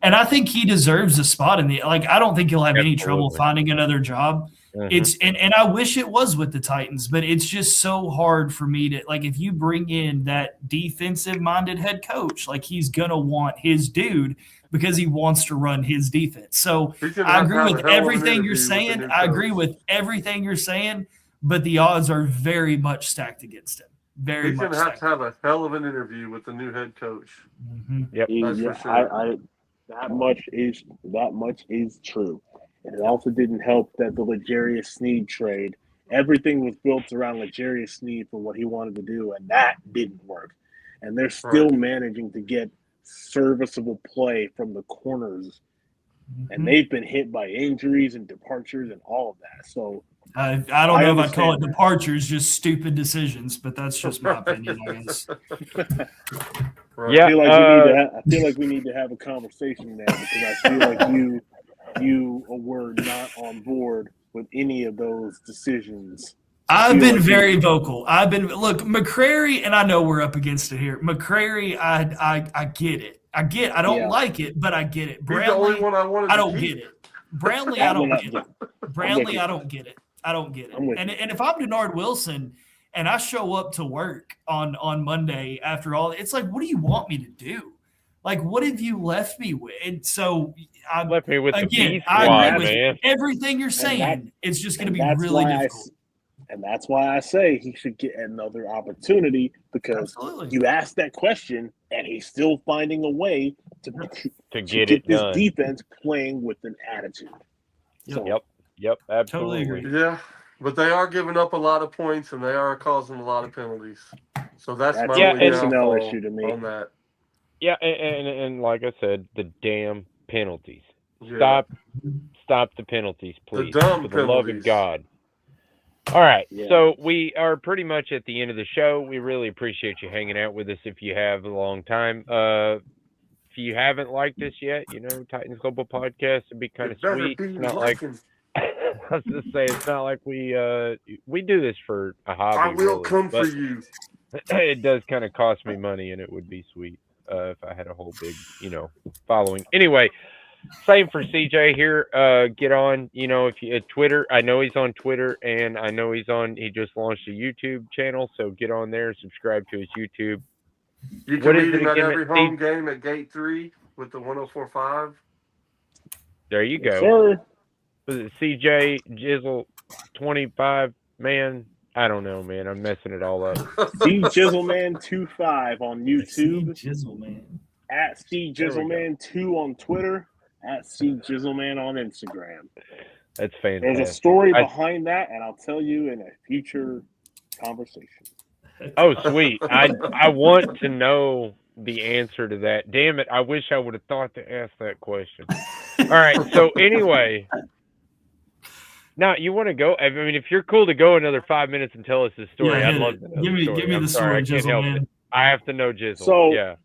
and I think he deserves a spot in the. I don't think he'll have any trouble finding another job. It's and I wish it was with the Titans, but it's just so hard for me to like if you bring in that defensive minded head coach, like he's gonna want his dude because he wants to run his defense. So I agree with everything you're saying. I agree with everything you're saying, but the odds are very much stacked against him. He's going to have a hell of an interview with the new head coach. Yep. That's for sure. That much is true. And it also didn't help that the L'Jarius Sneed trade, everything was built around L'Jarius Sneed for what he wanted to do, and that didn't work. And they're still managing to get serviceable play from the corners. And they've been hit by injuries and departures and all of that. So I don't know if I'd call it departures, just stupid decisions, but that's just my opinion, I guess. Yeah, I feel like we need to have a conversation there because I feel like you were not on board with any of those decisions. I've been very vocal. Look, McCrary, and I know we're up against it here. McCrary, I get it. I don't like it, but I get it. He's the only one I wanted to don't get it. Brantley, I don't get it. Brantley, I don't get it. And if I'm Denard Wilson and I show up to work on Monday after all, it's like, what do you want me to do? Like, what have you left me with? And so I left me with again, the I agree with everything you're saying. It's just going to be really difficult. And that's why I say he should get another opportunity because you asked that question and he's still finding a way to get this done. Defense playing with an attitude. So, Yep, absolutely. Totally agree. Yeah, but they are giving up a lot of points and they are causing a lot of penalties. So that's my only personnel issue to me on that. Yeah, and like I said, the damn penalties. Yeah. Stop the penalties, please. The dumb for the penalties. love of God. All right, so we are pretty much at the end of the show. We really appreciate you hanging out with us if you have a long time. If you haven't liked us yet, Titans Global Podcast would be kind of sweet. It's not like I was just say it's not like we do this for a hobby. I will come for you. It does kind of cost me money, and it would be sweet if I had a whole big, following. Anyway. Same for CJ here. Get on, if you Twitter. I know he's on Twitter, and I know he just launched a YouTube channel. So get on there, subscribe to his YouTube. You can meet him at every home game at Gate 3 with the 104.5. There you go. Sure. Was it CJ Jizzle 25 man? I don't know, man. I'm messing it all up. C Jizzleman 25 on YouTube. C Jizzleman. At C Jizzleman 2 on Twitter. At C Jizzleman on Instagram. That's fantastic. There's a story behind that, and I'll tell you in a future conversation. Oh, sweet. I want to know the answer to that. Damn it. I wish I would have thought to ask that question. All right. So anyway, now you want to go? I mean, if you're cool to go another 5 minutes and tell us the story, I'd love to know. Give me the story, Jizzle, man. I have to know Jizzle.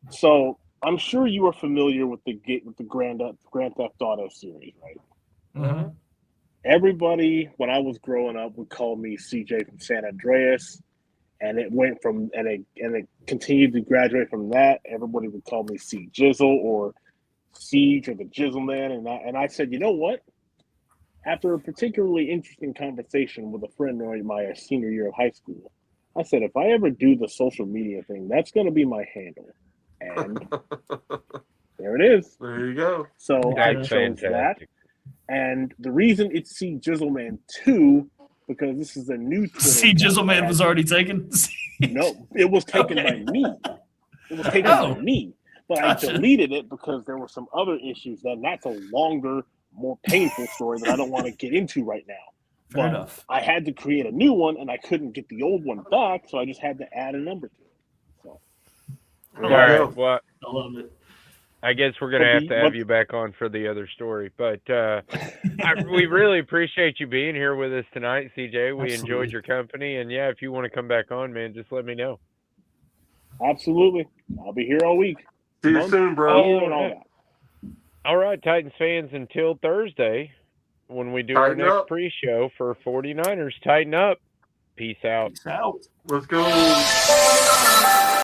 So I'm sure you are familiar with the Grand Theft Auto series, right? Uh-huh. Everybody, when I was growing up, would call me CJ from San Andreas, and it went from and it continued to graduate from that. Everybody would call me C Jizzle or Siege or the Jizzle Man, and I said, you know what? After a particularly interesting conversation with a friend during my senior year of high school, I said, if I ever do the social media thing, that's going to be my handle. And there it is. There you go. So I chose that. And the reason it's C Jizzleman 2, because this is a new Twitter. C Jizzleman was already taken? No, it was taken by me. It was taken by me. But I deleted it because there were some other issues. Then that's a longer, more painful story that I don't want to get into right now. Fair enough. I had to create a new one, and I couldn't get the old one back, so I just had to add a number to it. All right. Well, I love it. I guess we're going to have you back on for the other story. But we really appreciate you being here with us tonight, CJ. We enjoyed your company. And, if you want to come back on, man, just let me know. Absolutely. I'll be here all week. See you soon, bro. All right, Titans fans, until Thursday when we do our next pre-show for 49ers. Tighten up. Peace out. Peace out. Let's go.